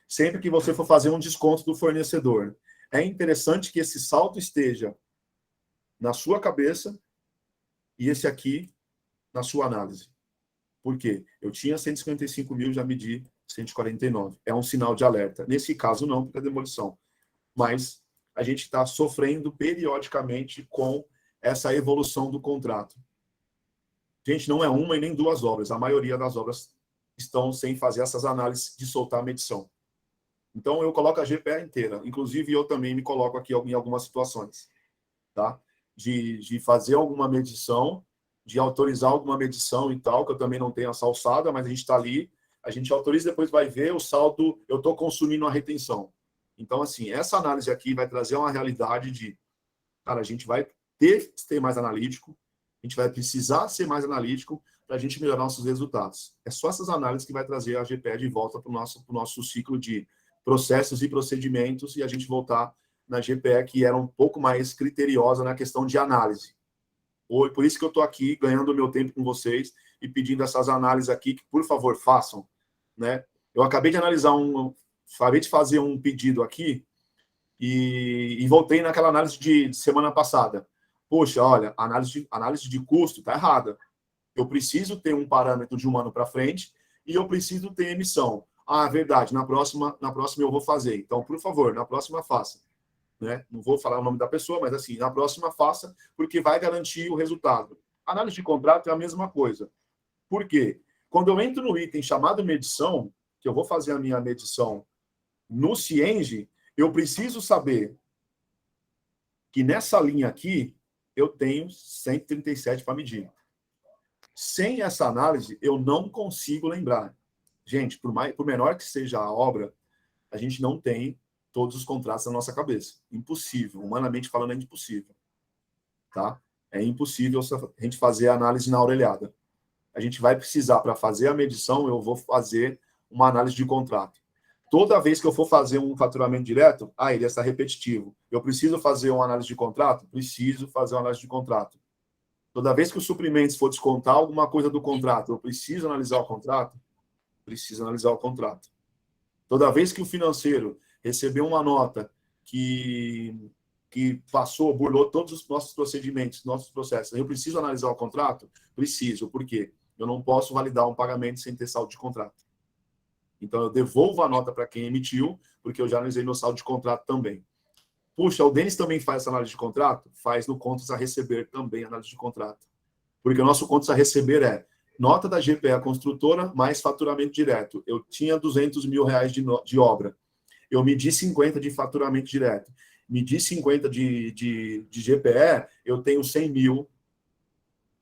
Sempre que você for fazer um desconto do fornecedor. É interessante que esse salto esteja na sua cabeça e esse aqui na sua análise. Por quê? Eu tinha 155 mil, já medi 149. É um sinal de alerta. Nesse caso, não, porque é demolição. Mas a gente está sofrendo periodicamente com essa evolução do contrato. Gente, não é uma e nem duas obras. A maioria das obras estão sem fazer essas análises de soltar a medição. Então, eu coloco a GPE inteira. Inclusive, eu também me coloco aqui em algumas situações, tá? De fazer alguma medição, de autorizar alguma medição e tal, que eu também não tenho essa alçada, mas a gente está ali, a gente autoriza, depois vai ver o saldo, eu estou consumindo a retenção. Então, assim, essa análise aqui vai trazer uma realidade de, cara, a gente vai ter que ser mais analítico, a gente vai precisar ser mais analítico para a gente melhorar nossos resultados. É só essas análises que vai trazer a GPE de volta para o nosso ciclo de processos e procedimentos e a gente voltar na GPE que era um pouco mais criteriosa na questão de análise. Por isso que eu estou aqui ganhando o meu tempo com vocês e pedindo essas análises aqui que, por favor, façam. Né? Eu acabei de fazer um pedido aqui e voltei naquela análise de semana passada. Poxa, olha, análise de custo está errada. Eu preciso ter um parâmetro de um ano para frente e eu preciso ter emissão. Ah, verdade, na próxima eu vou fazer. Então, por favor, na próxima faça. Né? Não vou falar o nome da pessoa, mas assim, na próxima faça, porque vai garantir o resultado. Análise de contrato é a mesma coisa. Por quê? Quando eu entro no item chamado medição, que eu vou fazer a minha medição no Cienge, eu preciso saber que nessa linha aqui eu tenho 137 para medir. Sem essa análise, eu não consigo lembrar. Gente, por menor que seja a obra, a gente não tem todos os contratos na nossa cabeça. Impossível. Humanamente falando, é impossível. Tá? É impossível a gente fazer a análise na orelhada. A gente vai precisar, para fazer a medição, eu vou fazer uma análise de contrato. Toda vez que eu for fazer um faturamento direto, ele está repetitivo. Eu preciso fazer uma análise de contrato? Preciso fazer uma análise de contrato. Toda vez que os suprimentos for descontar alguma coisa do contrato, eu preciso analisar o contrato? Preciso analisar o contrato. Toda vez que o financeiro recebeu uma nota que burlou todos os nossos procedimentos, nossos processos, eu preciso analisar o contrato? Preciso. Por quê? Eu não posso validar um pagamento sem ter saldo de contrato. Então, eu devolvo a nota para quem emitiu, porque eu já analisei meu saldo de contrato também. Puxa, o Denis também faz essa análise de contrato? Faz no contas a receber também análise de contrato. Porque o nosso contas a receber é nota da GPE construtora mais faturamento direto. Eu tinha 200 mil reais de obra. Eu medi 50 de faturamento direto. Medi 50 de GPE, eu tenho 100 mil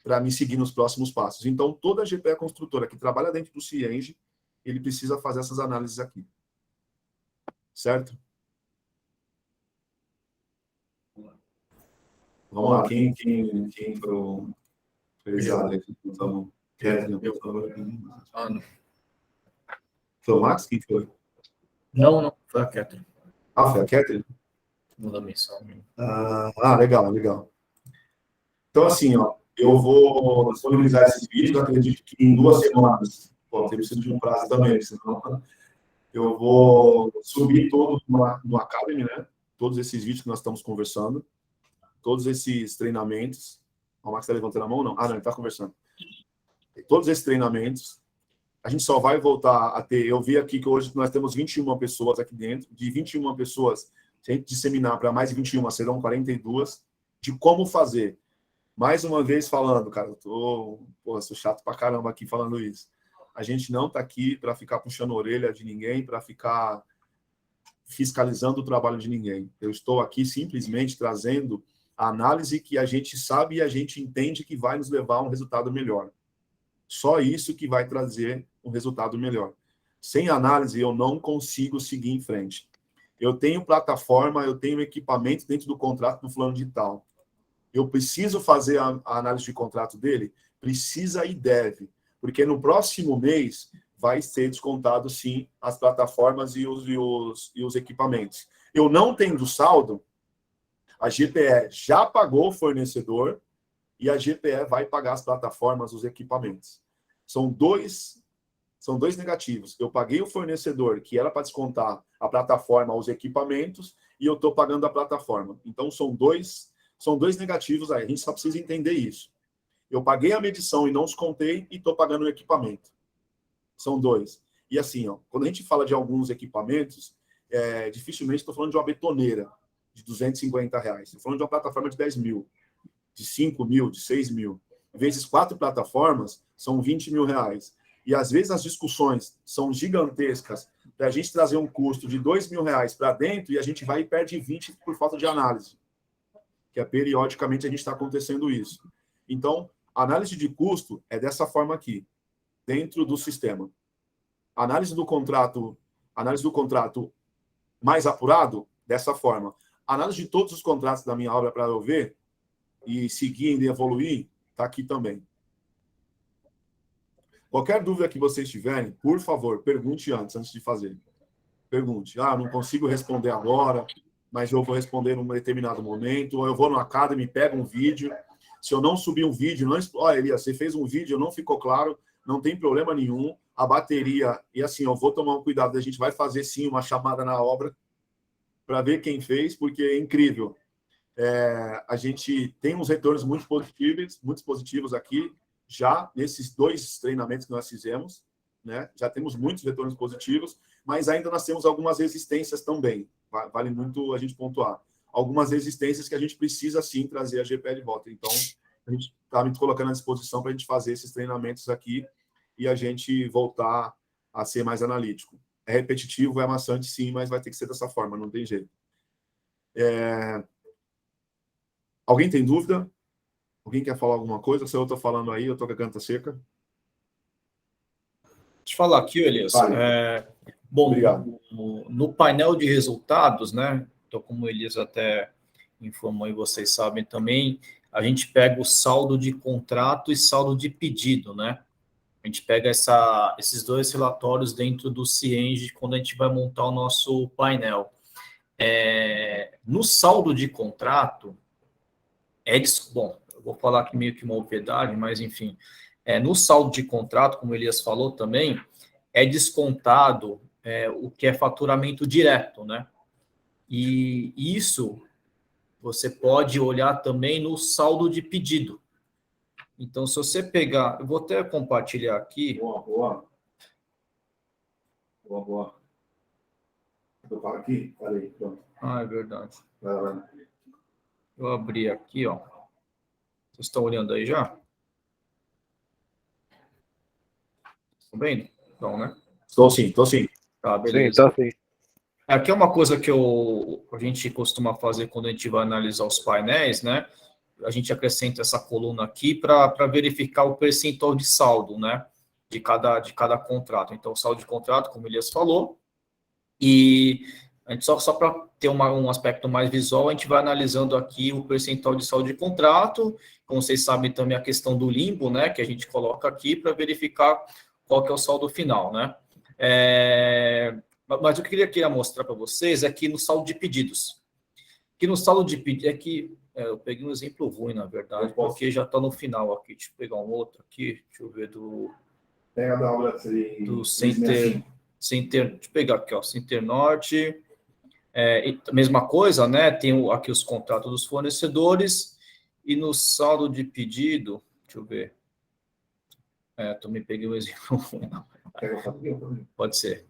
para me seguir nos próximos passos. Então, toda a GPE construtora que trabalha dentro do Cienge, ele precisa fazer essas análises aqui. Certo? Vamos lá, quem foi o felizado aqui? Então, por favor. Foi o Max? Quem foi? Não, foi a Catherine. Foi a Catherine? Manda mensagem. Legal. Então, assim, eu vou disponibilizar esse vídeo, acredito que em 2 semanas. Eu preciso de um prazo também, senão eu vou subir todo no Academy, né? Todos esses vídeos que nós estamos conversando, todos esses treinamentos. O Max está levantando a mão, não? Não, ele está conversando. Todos esses treinamentos, a gente só vai voltar a ter. Eu vi aqui que hoje nós temos 21 pessoas aqui dentro. De 21 pessoas, se a gente disseminar para mais de 21, serão 42, de como fazer. Mais uma vez falando, cara, sou chato pra caramba aqui falando isso. A gente não está aqui para ficar puxando a orelha de ninguém, para ficar fiscalizando o trabalho de ninguém. Eu estou aqui simplesmente trazendo a análise que a gente sabe e a gente entende que vai nos levar a um resultado melhor. Só isso que vai trazer um resultado melhor. Sem análise, eu não consigo seguir em frente. Eu tenho plataforma, eu tenho equipamento dentro do contrato do fulano de tal. Eu preciso fazer a análise de contrato dele? Precisa e deve. Porque no próximo mês vai ser descontado, sim, as plataformas e os equipamentos. Eu não tendo saldo, a GPE já pagou o fornecedor e a GPE vai pagar as plataformas, os equipamentos. São dois negativos. Eu paguei o fornecedor, que era para descontar a plataforma, os equipamentos, e eu estou pagando a plataforma. Então, são dois negativos aí. A gente só precisa entender isso. Eu paguei a medição e não descontei e estou pagando o equipamento. São dois. E assim, quando a gente fala de alguns equipamentos, dificilmente estou falando de uma betoneira de R$250. Estou falando de uma plataforma de 10 mil, de 5 mil, de 6 mil. Vezes 4 plataformas, são 20 mil reais. E às vezes as discussões são gigantescas para a gente trazer um custo de R$2.000 para dentro e a gente vai e perde 20 por falta de análise, que é periodicamente a gente está acontecendo isso. Então, a análise de custo é dessa forma aqui, dentro do sistema. Análise do contrato mais apurado, dessa forma. Análise de todos os contratos da minha obra para eu ver e seguir e evoluir, está aqui também. Qualquer dúvida que vocês tiverem, por favor, pergunte antes de fazer. Pergunte. Não consigo responder agora, mas eu vou responder num determinado momento, ou eu vou no Academy, pego um vídeo. Se eu não subir um vídeo, olha, Elias, você fez um vídeo, não ficou claro, não tem problema nenhum. A bateria, e assim, eu vou tomar um cuidado, a gente vai fazer sim uma chamada na obra para ver quem fez, porque é incrível. A gente tem uns retornos muito positivos aqui, já nesses 2 treinamentos que nós fizemos, né? Já temos muitos retornos positivos, mas ainda nós temos algumas resistências também. Vale muito a gente pontuar. Algumas resistências que a gente precisa, sim, trazer a GPL de volta. Então, a gente está me colocando à disposição para a gente fazer esses treinamentos aqui e a gente voltar a ser mais analítico. É repetitivo, é maçante, sim, mas vai ter que ser dessa forma, não tem jeito. Alguém tem dúvida? Alguém quer falar alguma coisa? Se eu estou falando aí, eu estou com a garganta seca. Deixa eu falar aqui, Elias. Vale. Bom, obrigado. No painel de resultados, né? Então, como o Elias até informou e vocês sabem também, a gente pega o saldo de contrato e saldo de pedido, né? A gente pega esses 2 relatórios dentro do Cienge quando a gente vai montar o nosso painel. No saldo de contrato, bom, eu vou falar aqui meio que uma obviedade, mas enfim, no saldo de contrato, como o Elias falou também, é descontado o que é faturamento direto, né? E isso você pode olhar também no saldo de pedido. Então, se você pegar... Eu vou até compartilhar aqui. Boa. Eu falo aqui? Falei, pronto. É verdade. Vai. Eu abri aqui, ó. Vocês estão olhando aí já? Estão vendo? Não, né? Estou sim. Tá, beleza. Sim, tá sim. Aqui é uma coisa que a gente costuma fazer quando a gente vai analisar os painéis, né? A gente acrescenta essa coluna aqui para verificar o percentual de saldo, né? De cada contrato. Então, o saldo de contrato, como o Elias falou, e a gente só para ter um aspecto mais visual, a gente vai analisando aqui o percentual de saldo de contrato, como vocês sabem também a questão do limbo, né? Que a gente coloca aqui para verificar qual que é o saldo final, né? Mas o que eu queria mostrar para vocês é que no saldo de pedidos. Que no saldo de pedidos, eu peguei um exemplo ruim, na verdade, porque já está no final aqui. Deixa eu pegar um outro aqui, deixa eu ver Pega da obra do Center, deixa eu pegar aqui, ó, Center Norte. Mesma coisa, né? Tem aqui os contratos dos fornecedores e no saldo de pedido, deixa eu ver. Também peguei um exemplo ruim. Pode ser.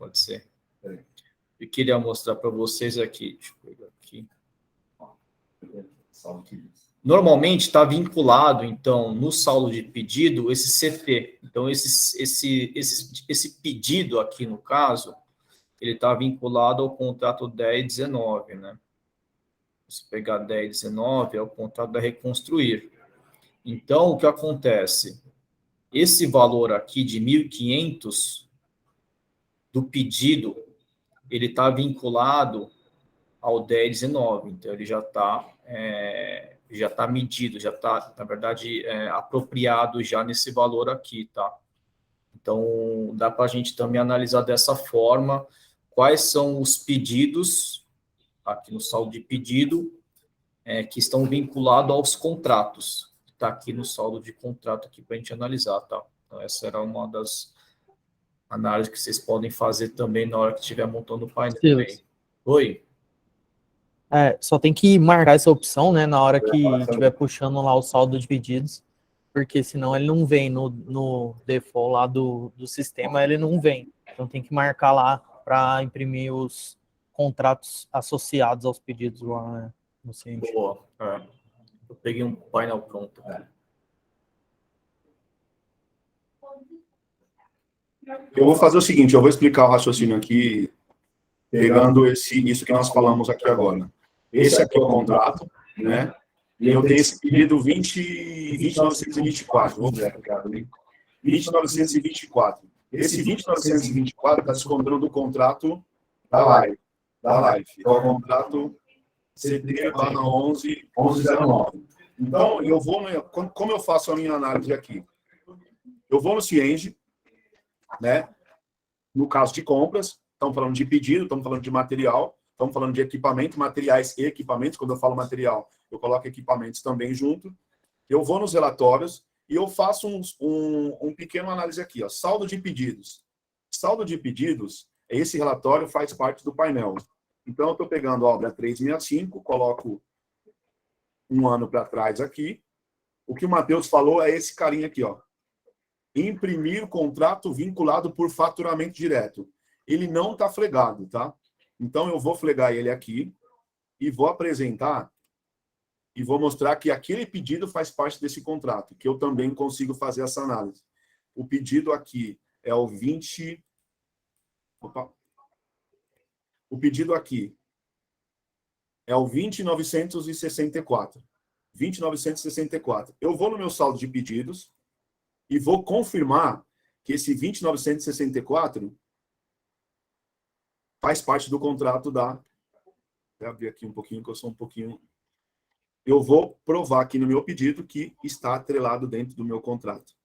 Eu queria mostrar para vocês aqui. Deixa eu pegar aqui. Normalmente está vinculado, então, no saldo de pedido, esse CT. Então, esse pedido aqui, no caso, ele está vinculado ao contrato 1019, né? Se pegar 1019, é o contrato da Reconstruir. Então, o que acontece? Esse valor aqui de 1.500 do pedido, ele está vinculado ao 1019, então ele já está medido, já está, na verdade, apropriado já nesse valor aqui, tá? Então, dá para a gente também analisar dessa forma quais são os pedidos, aqui no saldo de pedido, que estão vinculados aos contratos. Está aqui no saldo de contrato aqui para a gente analisar, tá? Então, essa era uma das análises que vocês podem fazer também na hora que estiver montando o painel. Oi? Só tem que marcar essa opção, né, na hora que estiver puxando lá o saldo de pedidos, porque senão ele não vem no default lá do sistema, ele não vem. Então tem que marcar lá para imprimir os contratos associados aos pedidos lá, né, no Cienge. Boa. Eu peguei um painel pronto. Eu vou fazer o seguinte, eu vou explicar o raciocínio aqui pegando isso que nós falamos aqui agora. Esse aqui é o contrato, né? E eu tenho esse pedido 20.924. Vamos ver, Ricardo. 20.924. Esse 20.924 está descontando do contrato da Life. É o contrato CT/1109. Então, eu vou, como eu faço a minha análise aqui? Eu vou no Cienge, né? No caso de compras, estamos falando de pedido, estamos falando de material, estamos falando de equipamento, materiais e equipamentos. Quando eu falo material, eu coloco equipamentos também junto. Eu vou nos relatórios e eu faço um pequeno análise aqui, ó, saldo de pedidos. Saldo de pedidos, esse relatório faz parte do painel. Então, eu estou pegando a obra 365, coloco um ano para trás aqui. O que o Matheus falou é esse carinha aqui, ó. Imprimir contrato vinculado por faturamento direto. Ele não está flegado, tá? Então, eu vou flegar ele aqui e vou apresentar e vou mostrar que aquele pedido faz parte desse contrato, que eu também consigo fazer essa análise. O pedido aqui é o 20... Opa. O pedido aqui é o 20.964. 20.964. Eu vou no meu saldo de pedidos e vou confirmar que esse 20.964 faz parte do contrato da... Vou abrir aqui um pouquinho, que eu sou um pouquinho... Eu vou provar aqui no meu pedido que está atrelado dentro do meu contrato.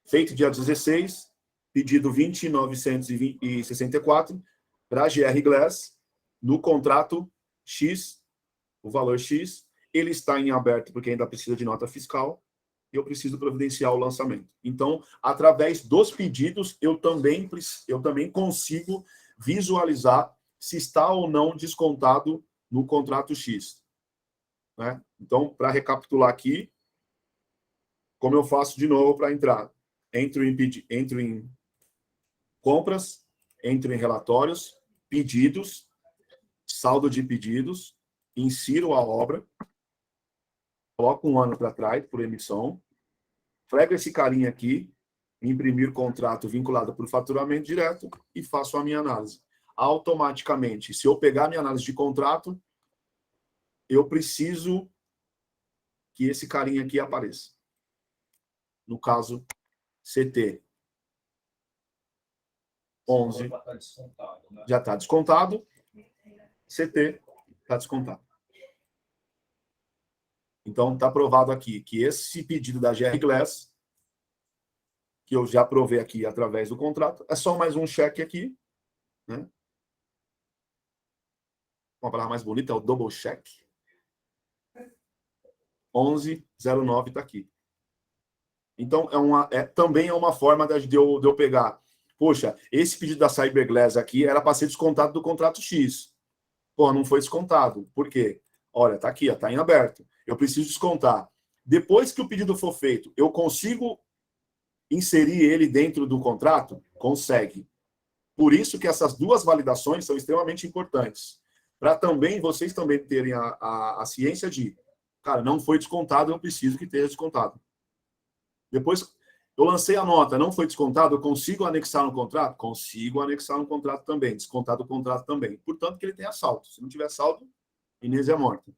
Feito dia 16, pedido 20.964 para a GR Glass, no contrato X, o valor X, ele está em aberto porque ainda precisa de nota fiscal, e eu preciso providenciar o lançamento. Então, através dos pedidos, eu também consigo visualizar se está ou não descontado no contrato X. Né? Então, para recapitular aqui, como eu faço de novo para entrar? Entro em compras, entro em relatórios, pedidos, saldo de pedidos, insiro a obra, coloco um ano para trás, por emissão, frego esse carinha aqui, imprimir contrato vinculado por faturamento direto e faço a minha análise. Automaticamente, se eu pegar a minha análise de contrato, eu preciso que esse carinha aqui apareça. No caso, CT 11 já está descontado, CT está descontado. Então, está provado aqui que esse pedido da GR Glass, que eu já provei aqui através do contrato, é só mais um cheque aqui, né? Uma palavra mais bonita é o double check. 1109 está aqui. Então, também é uma forma de eu pegar. Poxa, esse pedido da Cyberglass aqui era para ser descontado do contrato X. Pô, não foi descontado. Por quê? Olha, está aqui, está em aberto. Eu preciso descontar. Depois que o pedido for feito, eu consigo inserir ele dentro do contrato? Consegue. Por isso que essas duas validações são extremamente importantes. Para também vocês também terem a ciência de, cara, não foi descontado, eu preciso que esteja descontado. Depois, eu lancei a nota, não foi descontado, eu consigo anexar no contrato? Consigo anexar no contrato também, descontar do contrato também. Portanto, que ele tenha saldo. Se não tiver saldo, Inês é morta.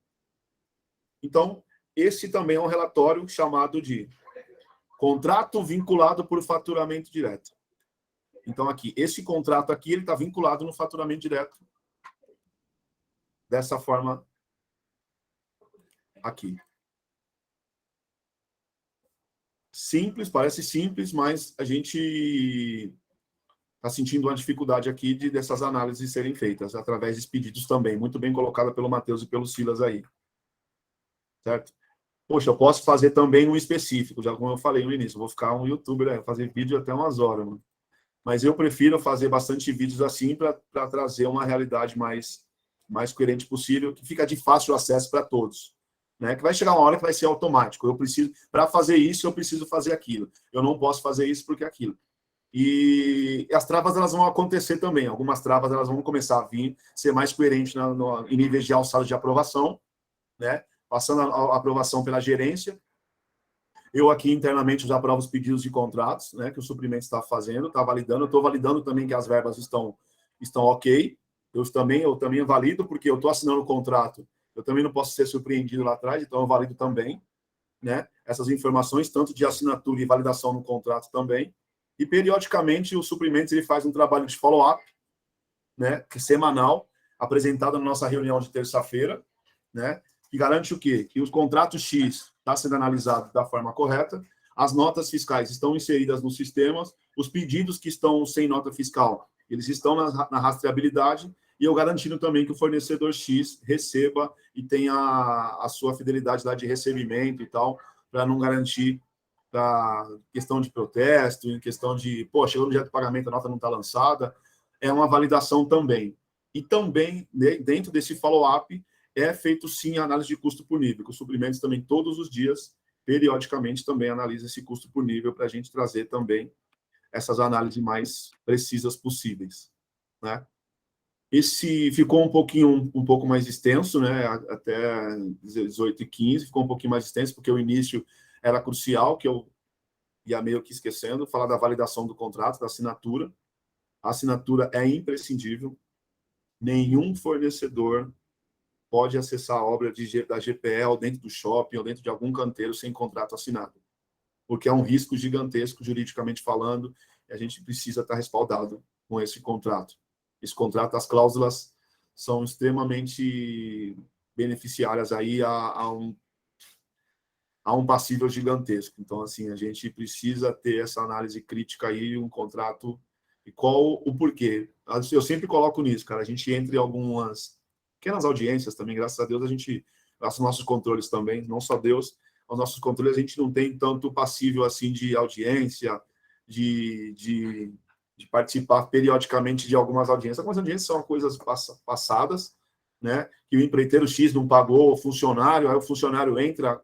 Então, esse também é um relatório chamado de contrato vinculado por faturamento direto. Então, aqui, esse contrato aqui, ele está vinculado no faturamento direto. Dessa forma aqui. Simples, parece simples, mas a gente está sentindo uma dificuldade aqui dessas análises serem feitas, através dos pedidos também, muito bem colocada pelo Matheus e pelo Silas aí. Certo? Poxa, eu posso fazer também um específico, já como eu falei no início, eu vou ficar um youtuber, fazer vídeo até umas horas, mano. Mas eu prefiro fazer bastante vídeos assim para trazer uma realidade mais coerente possível, que fica de fácil acesso para todos. Né? Que vai chegar uma hora que vai ser automático. Eu preciso, para fazer isso, eu preciso fazer aquilo. Eu não posso fazer isso porque aquilo. E as travas, elas vão acontecer também. Algumas travas, elas vão começar a vir, ser mais coerente em níveis de alçada de aprovação, né? Passando a aprovação pela gerência. Eu aqui internamente já aprovo os pedidos de contratos, né, que o suprimento está fazendo, está validando. Eu estou validando também que as verbas estão ok. eu também valido, porque eu estou assinando o contrato, eu também não posso ser surpreendido lá atrás, então eu valido também, né, essas informações, tanto de assinatura e validação no contrato também. E, periodicamente, o Suprimentos ele faz um trabalho de follow-up, né, que é semanal, apresentado na nossa reunião de terça-feira, né, que garante o quê? Que os contratos X está sendo analisado da forma correta, as notas fiscais estão inseridas nos sistemas, os pedidos que estão sem nota fiscal, eles estão na rastreabilidade, e eu garantindo também que o fornecedor X receba e tenha a sua fidelidade lá de recebimento e tal, para não garantir a questão de protesto, em questão de, pô, chegou no dia do pagamento, a nota não está lançada, é uma validação também. E também, dentro desse follow-up, é feito sim a análise de custo por nível, que os suprimentos também todos os dias, periodicamente, também analisa esse custo por nível para a gente trazer também essas análises mais precisas possíveis, né? Esse ficou um pouco mais extenso, né? Até 18h15, ficou um pouquinho mais extenso, porque o início era crucial, que eu ia meio que esquecendo, falar da validação do contrato, da assinatura. A assinatura é imprescindível. Nenhum fornecedor pode acessar a obra da GPE ou dentro do shopping ou dentro de algum canteiro sem contrato assinado, porque é um risco gigantesco, juridicamente falando, e a gente precisa estar respaldado com esse contrato. Esse contrato, as cláusulas são extremamente beneficiárias aí a um passível gigantesco. Então, assim, a gente precisa ter essa análise crítica aí, um contrato, e qual o porquê. Eu sempre coloco nisso, cara, a gente entra em algumas pequenas audiências também, graças a Deus, a gente, graças aos nossos controles também, não só Deus, aos nossos controles, a gente não tem tanto passível assim de audiência, de participar periodicamente de algumas audiências. Algumas audiências são coisas passadas, né? Que o empreiteiro X não pagou o funcionário, aí o funcionário entra,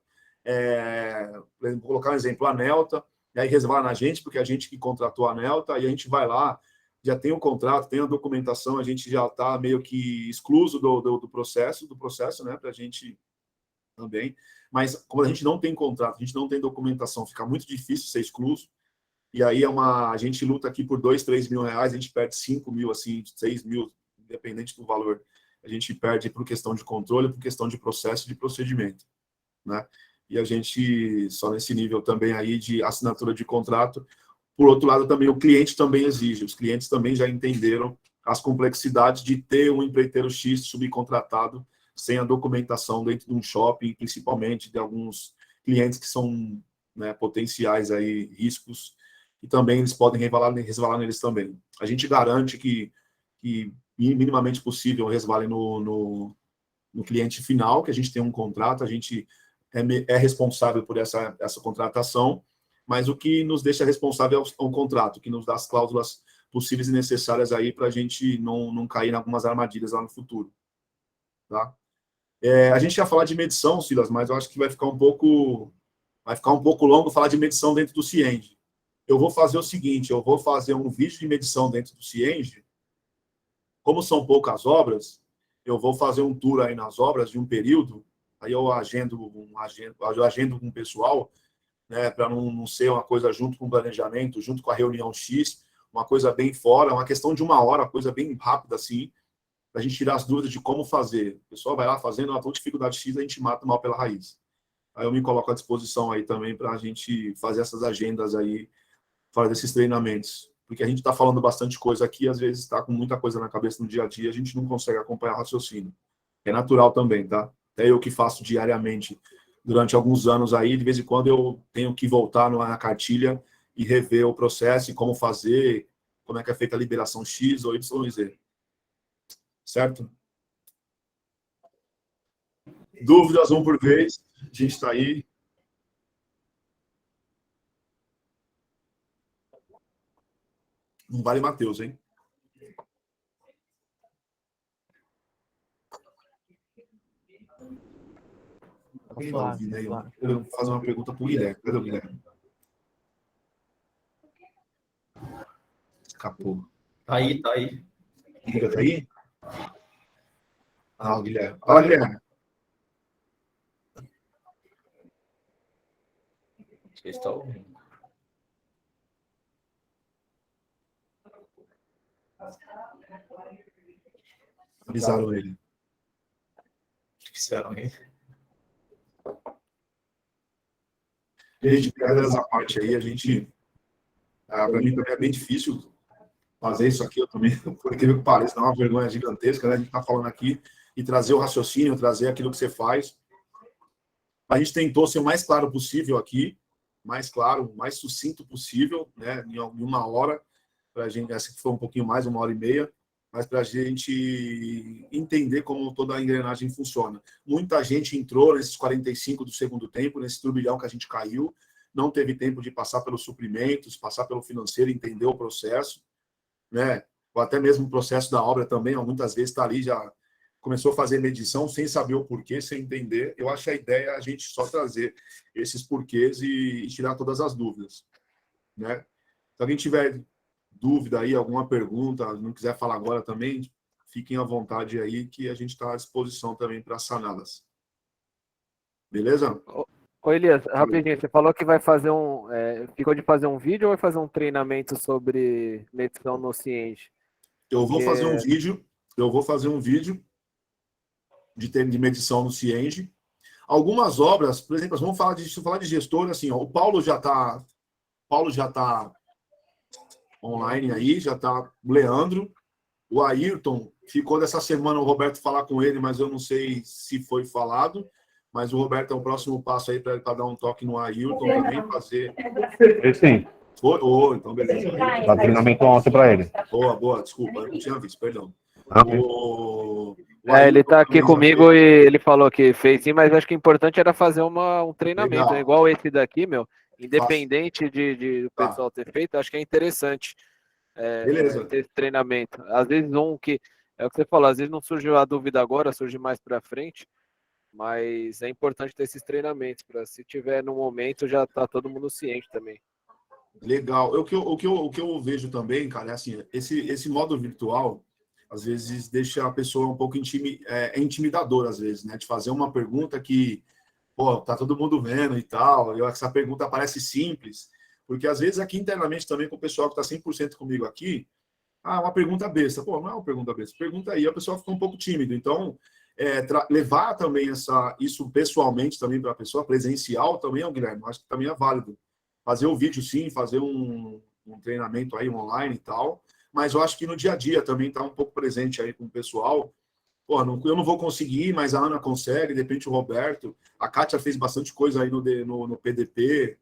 vou colocar um exemplo, a Nelta, e aí resvala na gente, porque a gente que contratou a Nelta, e a gente vai lá, já tem o contrato, tem a documentação, a gente já está meio que excluso do processo, né? Para a gente também. Mas como a gente não tem contrato, a gente não tem documentação, fica muito difícil ser excluso. E aí a gente luta aqui por 2, 3 mil reais, a gente perde 5 mil, assim, 6 mil, independente do valor. A gente perde por questão de controle, por questão de processo, de procedimento, né? E a gente, só nesse nível também aí de assinatura de contrato. Por outro lado, também o cliente também exige. Os clientes também já entenderam as complexidades de ter um empreiteiro X subcontratado sem a documentação dentro de um shopping, principalmente de alguns clientes que são, né, potenciais aí riscos, e também eles podem resvalar neles também. A gente garante que minimamente possível resvale no cliente final, que a gente tem um contrato, a gente é responsável por essa contratação, mas o que nos deixa responsável é o contrato, que nos dá as cláusulas possíveis e necessárias aí para a gente não cair em algumas armadilhas lá no futuro. Tá? A gente ia falar de medição, Silas, mas eu acho que vai ficar um pouco longo falar de medição dentro do Cienge. Eu vou fazer o seguinte, eu vou fazer um vídeo de medição dentro do Cienge. Como são poucas obras, eu vou fazer um tour aí nas obras de um período, aí eu agendo com o pessoal, né, para não ser uma coisa junto com o planejamento, junto com a reunião X, uma coisa bem fora, uma questão de 1 hora, uma coisa bem rápida assim, para a gente tirar as dúvidas de como fazer. O pessoal vai lá fazendo, uma dificuldade X, a gente mata o mal pela raiz. Aí eu me coloco à disposição aí também para a gente fazer essas agendas aí, fazer esses treinamentos. Porque a gente está falando bastante coisa aqui, às vezes está com muita coisa na cabeça no dia a dia, a gente não consegue acompanhar o raciocínio. É natural também, tá? Até eu que faço diariamente durante alguns anos aí, de vez em quando eu tenho que voltar na cartilha e rever o processo e como fazer, como é que é feita a liberação X ou Y, Z. Certo? Dúvidas, um por vez. A gente está aí. Não vale Matheus, hein? Eu vou fazer uma pergunta para o Guilherme. Cadê o Guilherme? Escapou. Tá aí, tá aí. Tá aí? Ah, o Guilherme. Olha, Guilherme. Vocês estão ouvindo. Avisaram ele. Fizeram aí. Gente, brincadeiras à parte aí, a gente... para mim também é bem difícil fazer isso aqui, eu também, por incrível que pareça, dá uma vergonha gigantesca, né? A gente está falando aqui e trazer o raciocínio, trazer aquilo que você faz. A gente tentou ser o mais claro possível aqui, mais claro, mais sucinto possível, né? Em 1 hora, para a gente, essa que foi um pouquinho mais, 1h30, mas para a gente entender como toda a engrenagem funciona. Muita gente entrou nesses 45 do segundo tempo, nesse turbilhão que a gente caiu, não teve tempo de passar pelos suprimentos, passar pelo financeiro, entender o processo, né? Ou até mesmo o processo da obra também, muitas vezes está ali, já começou a fazer medição sem saber o porquê, sem entender. Eu acho que a ideia é a gente só trazer esses porquês e tirar todas as dúvidas, né? Se alguém tiver dúvida aí, alguma pergunta, não quiser falar agora também, fiquem à vontade aí, que a gente está à disposição também para saná-las. Beleza? Ô Elias, rapidinho, você falou que vai fazer ficou de fazer um vídeo ou vai fazer um treinamento sobre medição no Cienge? Eu vou fazer um vídeo de medição no Cienge. Algumas obras, por exemplo, vamos falar de gestor, assim, ó, o Paulo já está online aí, já está o Leandro, o Ayrton ficou dessa semana o Roberto falar com ele, mas eu não sei se foi falado, mas o Roberto é o próximo passo aí para dar um toque no Ayrton também, fazer... Sim. Foi? Então beleza. Dá treinamento ontem para ele. Boa, desculpa, eu não tinha visto, perdão. Ele tá aqui comigo e ele falou que fez sim, mas acho que o importante era fazer um treinamento, né? Igual esse daqui, meu, independente de o pessoal ter feito, acho que é interessante ter esse treinamento. Às vezes é o que você falou, às vezes não surgiu a dúvida agora, surge mais para frente, mas é importante ter esses treinamentos, para se tiver no momento já tá todo mundo ciente também. Legal. O que eu vejo também, cara, é assim, esse modo virtual, às vezes deixa a pessoa um pouco intimidador, às vezes, né? De fazer uma pergunta que, pô, tá todo mundo vendo e tal, e essa pergunta parece simples, porque às vezes aqui internamente também com o pessoal que está 100% comigo aqui, uma pergunta besta. Pô, não é uma pergunta besta, pergunta aí, a pessoa fica um pouco tímido. Então, levar também isso pessoalmente também para a pessoa, presencial também, Guilherme, acho que também é válido. Fazer o vídeo, sim, fazer um treinamento aí online e tal, mas eu acho que no dia a dia também está um pouco presente aí com o pessoal. Pô, eu não vou conseguir, mas a Ana consegue, de repente o Roberto, a Kátia fez bastante coisa aí no PDP,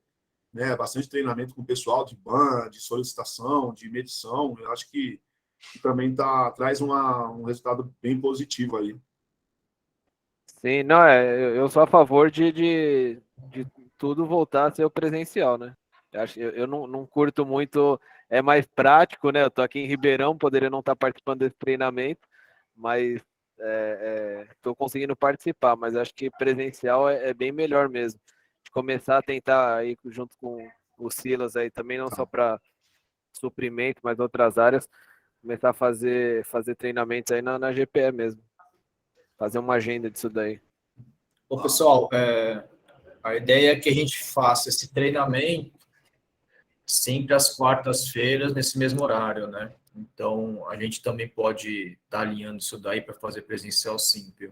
né? Bastante treinamento com o pessoal de ban, de solicitação, de medição. Eu acho que também traz um resultado bem positivo aí. Sim, não, eu sou a favor de tudo voltar a ser o presencial, né? Eu não curto muito, é mais prático, né? Eu tô aqui em Ribeirão, poderia não estar participando desse treinamento, mas estou conseguindo participar, mas acho que presencial é bem melhor mesmo. De começar a tentar aí junto com o Silas aí também, não só para suprimento, mas outras áreas, começar a fazer treinamentos aí na GPE mesmo. Fazer uma agenda disso daí. Bom, pessoal, a ideia é que a gente faça esse treinamento sempre às quartas-feiras, nesse mesmo horário, né? Então, a gente também pode estar alinhando isso daí para fazer presencial simples.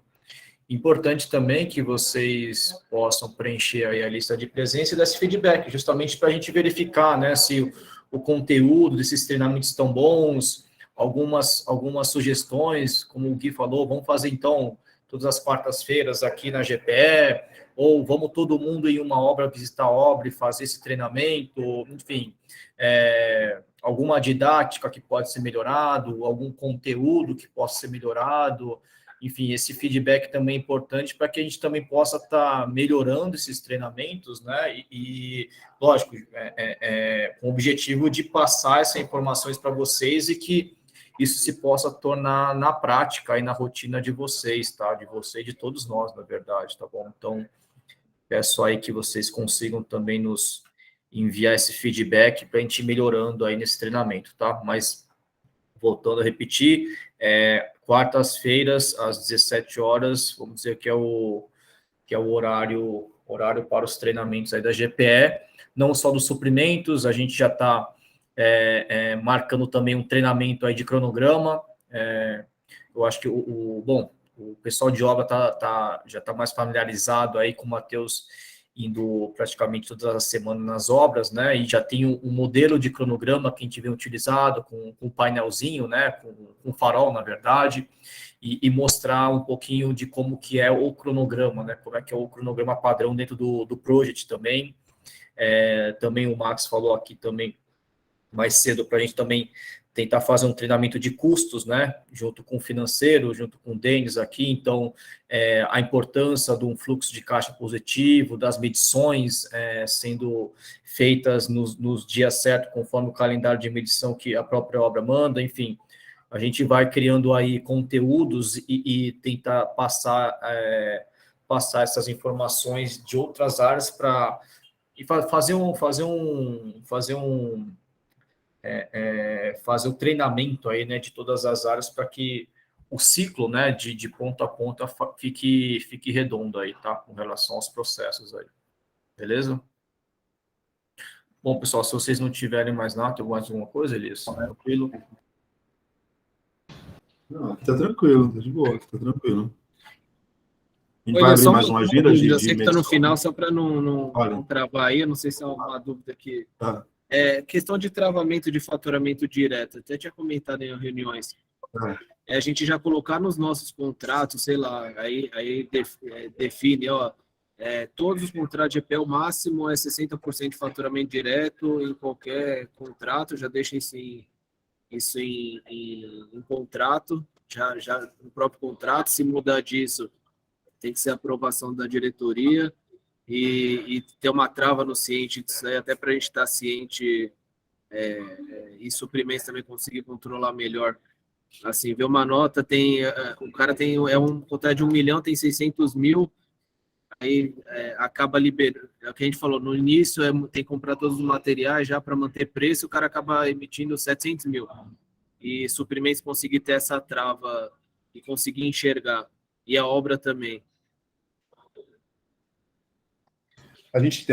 Importante também que vocês possam preencher aí a lista de presença e dar esse feedback, justamente para a gente verificar, né, se o conteúdo desses treinamentos estão bons, algumas sugestões, como o Gui falou, vamos fazer então todas as quartas-feiras aqui na GPE, ou vamos todo mundo em uma obra visitar a obra e fazer esse treinamento, enfim, alguma didática que pode ser melhorado, algum conteúdo que possa ser melhorado, enfim, esse feedback também é importante para que a gente também possa estar melhorando esses treinamentos, né? E lógico, com o objetivo de passar essas informações para vocês e que isso se possa tornar na prática e na rotina de vocês, tá? De você e de todos nós, na verdade, tá bom? Então, peço aí que vocês consigam também nos enviar esse feedback para a gente ir melhorando aí nesse treinamento, tá? Mas, voltando a repetir, quartas-feiras, às 17 horas, vamos dizer que é o horário para os treinamentos aí da GPE, não só dos suprimentos, a gente já está marcando também um treinamento aí de cronograma, Eu acho que bom, o pessoal de obra já está mais familiarizado aí com o Matheus indo praticamente todas as semanas nas obras, né? E já tem um modelo de cronograma que a gente vem utilizado com um painelzinho, né? Com farol, na verdade, e mostrar um pouquinho de como que é o cronograma, né? Como é que é o cronograma padrão dentro do project também. Também o Max falou aqui também mais cedo para a gente também tentar fazer um treinamento de custos, né, junto com o financeiro, junto com o Denis aqui, então, a importância de um fluxo de caixa positivo, das medições sendo feitas nos dias certos, conforme o calendário de medição que a própria obra manda, enfim, a gente vai criando aí conteúdos e tentar passar essas informações de outras áreas para fazer o treinamento aí, né, de todas as áreas para que o ciclo, né, de ponta a ponta fique redondo aí, tá? Com relação aos processos aí. Beleza? Bom, pessoal, se vocês não tiverem mais nada, tem mais alguma coisa, Elias? Tranquilo? Não, aqui tá tranquilo, tá de boa, aqui tá tranquilo. A gente Olha, vai abrir só mais uma gira dúvida, de eu sei que está no medição. final, só para não Olha. travar aí, eu não sei se é uma dúvida que... Tá. Questão de travamento de faturamento direto, até tinha comentado em reuniões. A gente já colocar nos nossos contratos, sei lá, aí define, ó, todos os contratos de EPE, o máximo é 60% de faturamento direto em qualquer contrato, já deixa isso em contrato, já no próprio contrato, se mudar disso, tem que ser aprovação da diretoria e ter uma trava no ciente disso aí, até para a gente estar ciente e suprimentos também conseguir controlar melhor. Assim, ver uma nota, o cara tem um contrato de 1 milhão, tem 600 mil, aí acaba liberando. É o que a gente falou, no início tem que comprar todos os materiais já para manter preço, o cara acaba emitindo 700 mil. E suprimentos conseguir ter essa trava e conseguir enxergar. E a obra também. A gente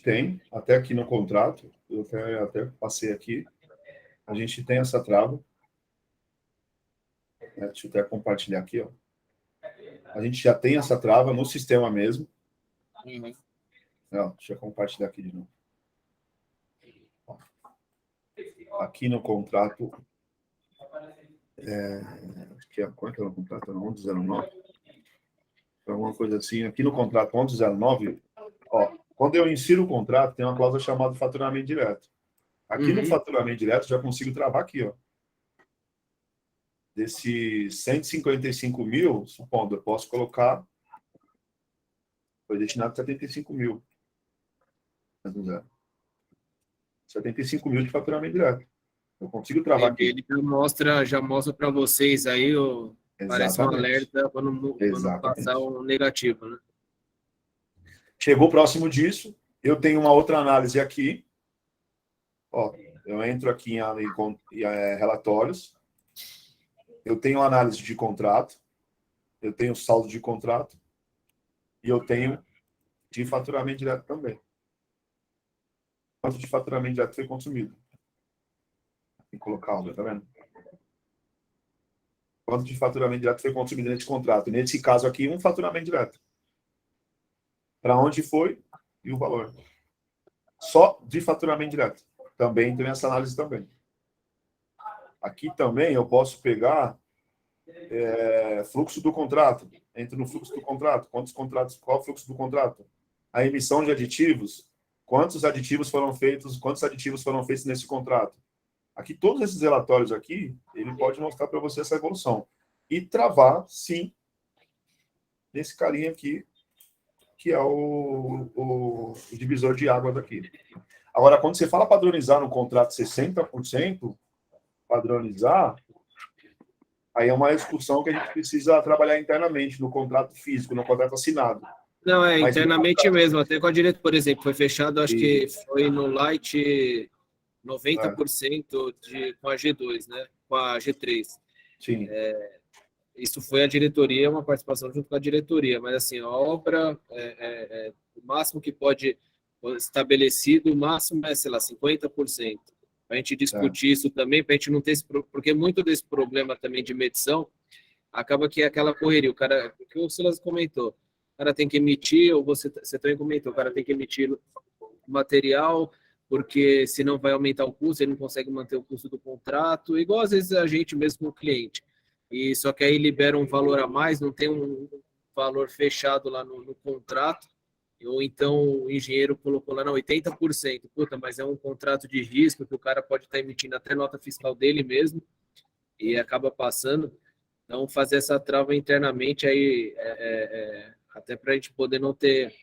tem, até aqui no contrato, eu até passei aqui, a gente tem essa trava. Deixa eu até compartilhar aqui, ó. A gente já tem essa trava no sistema mesmo. Não, deixa eu compartilhar aqui de novo. Aqui no contrato, qual é que é o contrato? 1109. Alguma coisa assim. Aqui no contrato 1109, ó, quando eu insiro o contrato, tem uma cláusula chamada faturamento direto. Aqui no faturamento direto, já consigo travar aqui, ó. Desses 155 mil, supondo, eu posso colocar, foi destinado a 75 mil. 75 mil de faturamento direto. Eu consigo travar aqui. Ele já mostra para vocês aí, parece um alerta para não passar um negativo, né? Chegou próximo disso, eu tenho uma outra análise aqui. Ó, eu entro aqui em relatórios. Eu tenho análise de contrato, eu tenho saldo de contrato e eu tenho de faturamento direto também. Quanto de faturamento direto foi consumido? Tem que colocar, tá vendo? Quanto de faturamento direto foi consumido nesse contrato? Nesse caso aqui, um faturamento direto. Para onde foi e o valor. Só de faturamento direto. Também tem essa análise também. Aqui também eu posso pegar fluxo do contrato. Entro no fluxo do contrato. Quantos contratos? Qual é o fluxo do contrato? A emissão de aditivos. Quantos aditivos foram feitos nesse contrato? Aqui, todos esses relatórios aqui, ele pode mostrar para você essa evolução. E travar, sim, nesse carinha aqui, que é o divisor de água daqui. Agora, quando você fala padronizar no contrato 60%, padronizar, aí é uma discussão que a gente precisa trabalhar internamente no contrato físico, no contrato assinado. Não, internamente mesmo, até com a diretoria, por exemplo, foi fechado, acho que foi no Light 90% com a G2, né? Com a G3. Sim. Isso foi a diretoria, uma participação junto com a diretoria, mas assim, a obra, o máximo que pode estabelecido, o máximo é, sei lá, 50%. para a gente discutir isso também, para a gente não ter esse... Porque muito desse problema também de medição acaba que é aquela correria. O cara, o que o Silas comentou, o cara tem que emitir, ou você também comentou, o cara tem que emitir o material, porque senão vai aumentar o custo, ele não consegue manter o custo do contrato, igual às vezes a gente mesmo com o cliente. E só que aí libera um valor a mais, não tem um valor fechado lá no contrato, ou então o engenheiro colocou lá na 80%. Puta, mas é um contrato de risco que o cara pode estar emitindo até nota fiscal dele mesmo e acaba passando. Então, fazer essa trava internamente aí, até para a gente poder não ter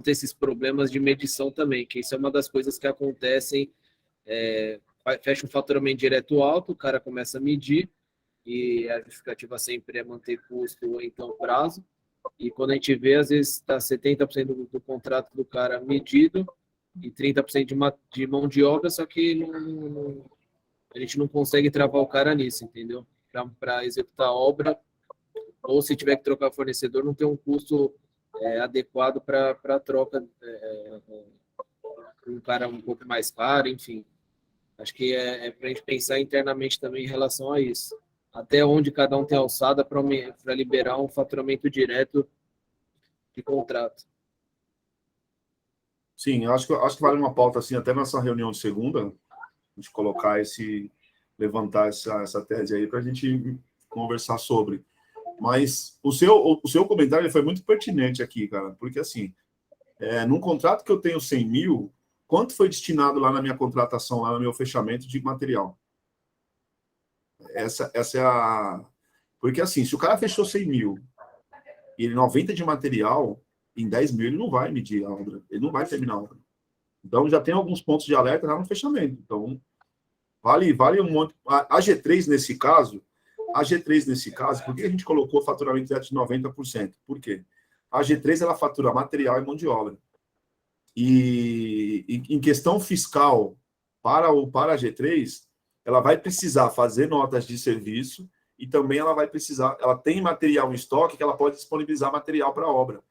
esses problemas de medição também, que isso é uma das coisas que acontecem, fecha um faturamento direto alto, o cara começa a medir, e a justificativa sempre é manter custo ou então prazo, e quando a gente vê, às vezes está 70% do contrato do cara medido e 30% de mão de obra, só que a gente não consegue travar o cara nisso, entendeu? Para executar a obra, ou se tiver que trocar fornecedor, não tem um custo adequado para a troca, um cara um pouco mais caro, enfim. Acho que é para a gente pensar internamente também em relação a isso. Até onde cada um tem alçada para liberar um faturamento direto de contrato. Sim, acho que vale uma pauta assim, até nessa reunião de segunda, a gente colocar levantar essa tese aí para a gente conversar sobre. Mas o seu comentário ele foi muito pertinente aqui, cara, porque assim, num contrato que eu tenho 100 mil, quanto foi destinado lá na minha contratação, lá no meu fechamento de material? Essa é a... Porque assim, se o cara fechou 100 mil e ele 90 de material, em 10 mil ele não vai medir a obra, ele não vai terminar a obra. Então já tem alguns pontos de alerta lá no fechamento. Então, vale um monte. A G3 nesse caso, por que a gente colocou faturamento direto de 90%? Por quê? A G3 ela fatura material e mão de obra. E em questão fiscal, para a G3, ela vai precisar fazer notas de serviço e também ela tem material em estoque que ela pode disponibilizar material para a obra.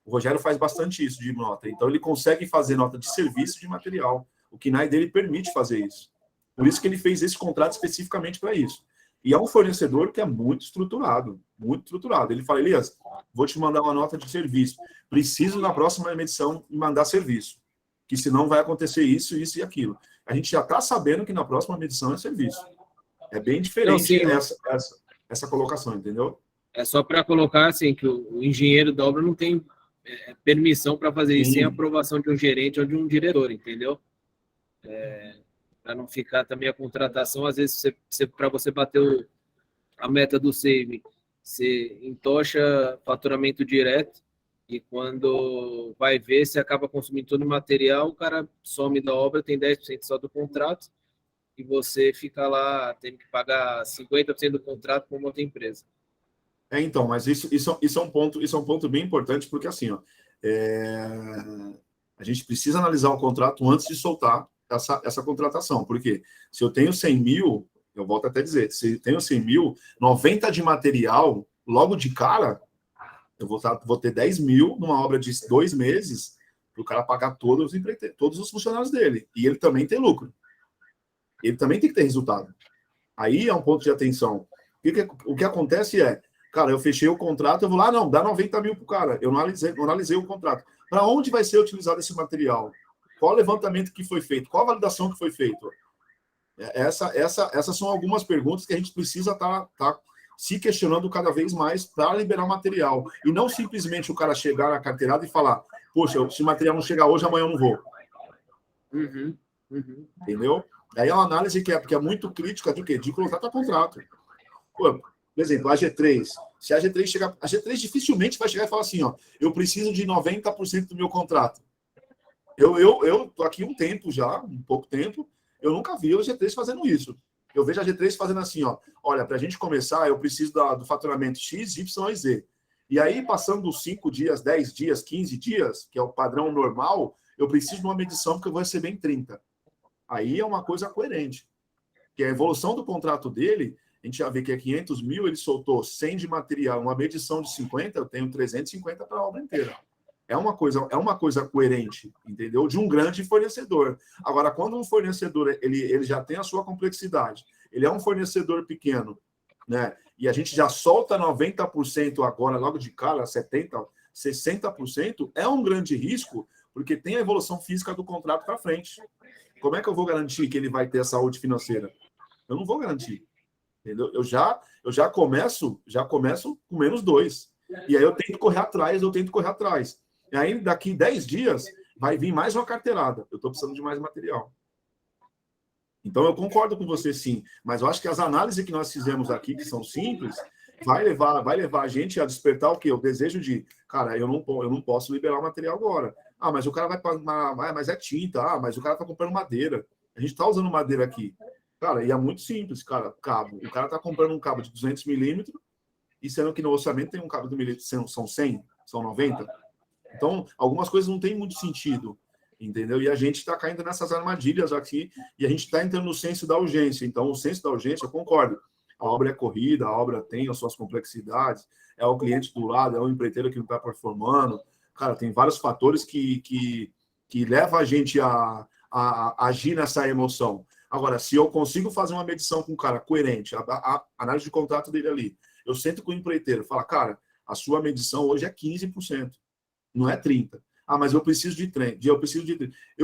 O Rogério faz bastante isso de nota. Então, ele consegue fazer nota de serviço de material. O KNAI dele permite fazer isso. Por isso que ele fez esse contrato especificamente para isso. E é um fornecedor que é muito estruturado, muito estruturado. Ele fala, Elias, vou te mandar uma nota de serviço. Preciso, na próxima medição, mandar serviço. Que senão vai acontecer isso, isso e aquilo. A gente já está sabendo que na próxima medição é serviço. É bem diferente essa colocação, entendeu? É só para colocar assim, que o engenheiro da obra não tem permissão para fazer isso sem aprovação de um gerente ou de um diretor, entendeu? Para não ficar também a contratação, às vezes, para você bater a meta do SAVE, você entocha faturamento direto e quando vai ver, você acaba consumindo todo o material, o cara some da obra, tem 10% só do contrato e você fica lá, tem que pagar 50% do contrato para uma outra empresa. Então, mas isso é um ponto bem importante, porque assim, a gente precisa analisar o contrato antes de soltar essa contratação, porque se eu tenho 100 mil, eu volto até a dizer, se eu tenho 100 mil, 90 de material, logo de cara, eu vou ter 10 mil numa obra de 2 meses, para o cara pagar todos os funcionários dele, e ele também tem lucro. Ele também tem que ter resultado. Aí é um ponto de atenção. O que acontece cara, eu fechei o contrato, eu vou lá, não, dá 90 mil para o cara. Eu não analisei o contrato. Para onde vai ser utilizado esse material? Qual o levantamento que foi feito? Qual a validação que foi feita? Essas são algumas perguntas que a gente precisa estar se questionando cada vez mais para liberar o material. E não simplesmente o cara chegar na carteirada e falar, poxa, se o material não chegar hoje, amanhã eu não vou. Entendeu? Aí é uma análise que é muito crítica do quê? De contrato a contrato. Pô, por exemplo, a G3. Se a G3 chegar... A G3 dificilmente vai chegar e falar assim, eu preciso de 90% do meu contrato. Eu tô aqui um pouco tempo, eu nunca vi a G3 fazendo isso. Eu vejo a G3 fazendo assim, olha, para a gente começar, eu preciso do faturamento X, Y e Z. E aí, passando os 5 dias, 10 dias, 15 dias, que é o padrão normal, eu preciso de uma medição porque eu vou receber em 30. Aí é uma coisa coerente. Que a evolução do contrato dele, a gente já vê que é 500 mil, ele soltou 100 de material, uma medição de 50, eu tenho 350 para a obra inteira. É uma coisa coerente, entendeu? De um grande fornecedor. Agora, quando um fornecedor ele já tem a sua complexidade, ele é um fornecedor pequeno, né? E a gente já solta 90% agora, logo de cara, 70%, 60%, é um grande risco, porque tem a evolução física do contrato para frente. Como é que eu vou garantir que ele vai ter a saúde financeira? Eu não vou garantir, entendeu? Eu já começo com -2. E aí eu tento correr atrás. E aí, daqui 10 dias, vai vir mais uma carteirada. Eu estou precisando de mais material. Então, eu concordo com você, sim. Mas eu acho que as análises que nós fizemos aqui, que são simples, vai levar a gente a despertar o quê? O desejo de, cara, eu não posso liberar o material agora. Ah, mas o cara mas é tinta. Ah, mas o cara está comprando madeira. A gente está usando madeira aqui. Cara, e é muito simples, cara, cabo. O cara está comprando um cabo de 200 milímetros, e sendo que no orçamento tem um cabo de milímetro, são 100, são 90. Então, algumas coisas não têm muito sentido, entendeu? E a gente está caindo nessas armadilhas aqui, e a gente está entrando no senso da urgência. Então, o senso da urgência, eu concordo. A obra é corrida, a obra tem as suas complexidades, é o cliente do lado, é o empreiteiro que não está performando. Cara, tem vários fatores que levam a gente a agir nessa emoção. Agora, se eu consigo fazer uma medição com um cara coerente, a análise de contrato dele ali, eu sento com o empreiteiro, falo, cara, a sua medição hoje é 15%. Não é 30. Ah, mas eu preciso de 30.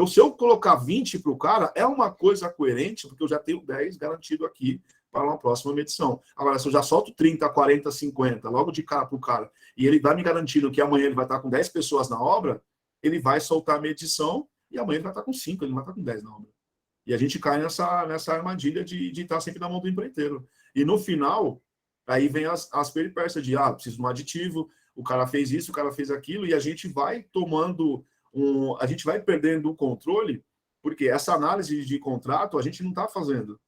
Se eu colocar 20 para o cara, é uma coisa coerente, porque eu já tenho 10 garantido aqui para uma próxima medição. Agora, se eu já solto 30, 40, 50, logo de cara para o cara, e ele vai me garantindo que amanhã ele vai estar com 10 pessoas na obra, ele vai soltar a medição e amanhã ele vai estar com 5, ele não vai estar com 10 na obra. E a gente cai nessa armadilha de estar sempre na mão do empreiteiro. E no final, aí vem as peripécias de, preciso de um aditivo, o cara fez isso, o cara fez aquilo, e a gente vai a gente vai perdendo o controle, porque essa análise de contrato a gente não está fazendo.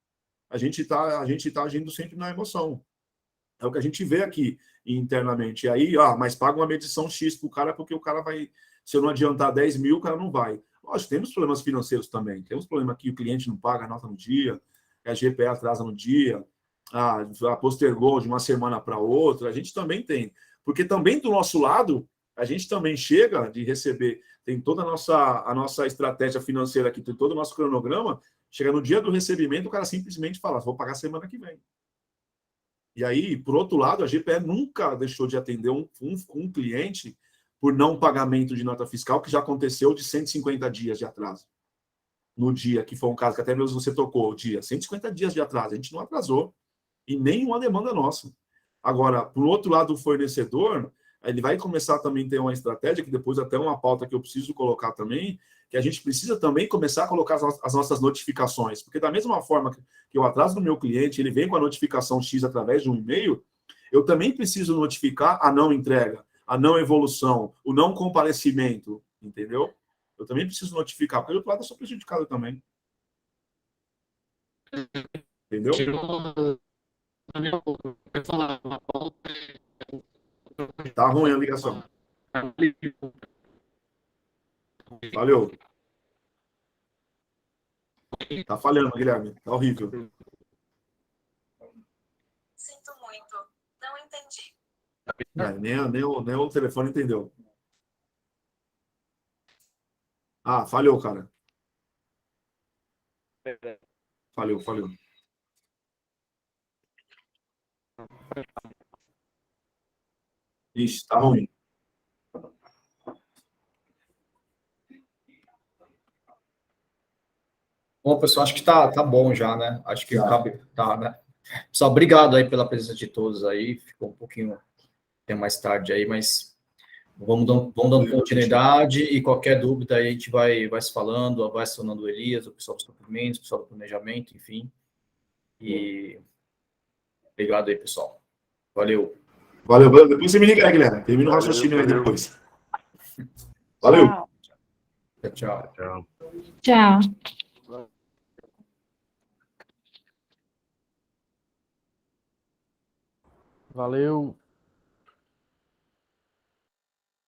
A gente tá agindo sempre na emoção. É o que a gente vê aqui internamente. E aí, mas paga uma medição X para o cara, porque o cara vai, se eu não adiantar 10 mil, o cara não vai. Lógico, temos problemas financeiros também. Temos problema que o cliente não paga a nota no dia, a GPE atrasa no dia, postergou de uma semana para outra. A gente também tem. Porque também do nosso lado, a gente também chega de receber, tem toda a nossa estratégia financeira aqui, tem todo o nosso cronograma, chega no dia do recebimento, o cara simplesmente fala, vou pagar semana que vem. E aí, por outro lado, a GPE nunca deixou de atender um cliente por não pagamento de nota fiscal, que já aconteceu de 150 dias de atraso. No dia, que foi um caso que até mesmo você tocou, o dia, 150 dias de atraso, a gente não atrasou, e nenhuma demanda nossa. Agora, por outro lado, o fornecedor, ele vai começar também a ter uma estratégia, que depois até uma pauta que eu preciso colocar também, que a gente precisa também começar a colocar as nossas notificações, porque da mesma forma que eu atraso no meu cliente, ele vem com a notificação X através de um e-mail, eu também preciso notificar a não entrega, a não evolução, o não comparecimento, entendeu? Eu também preciso notificar, porque do outro lado eu sou prejudicado também. Entendeu? Tá ruim a ligação. Valeu. Tá falhando, Guilherme. Tá horrível. Sinto muito. Não entendi. Nem o telefone entendeu. Falhou, cara. Falhou. Ixi, tá ruim. Bom, pessoal, acho que tá bom já, né? Acho que cabe, né? Pessoal, obrigado aí pela presença de todos aí. Ficou um pouquinho até mais tarde aí, mas vamos dando continuidade e qualquer dúvida aí a gente vai se falando, vai acionando o Elias, o pessoal dos suprimentos, o pessoal do planejamento, enfim. E obrigado aí, pessoal. Valeu. Valeu. Depois você me liga aí, Guilherme. Termina o raciocínio aí depois. Valeu. Tchau. Tchau. Valeu.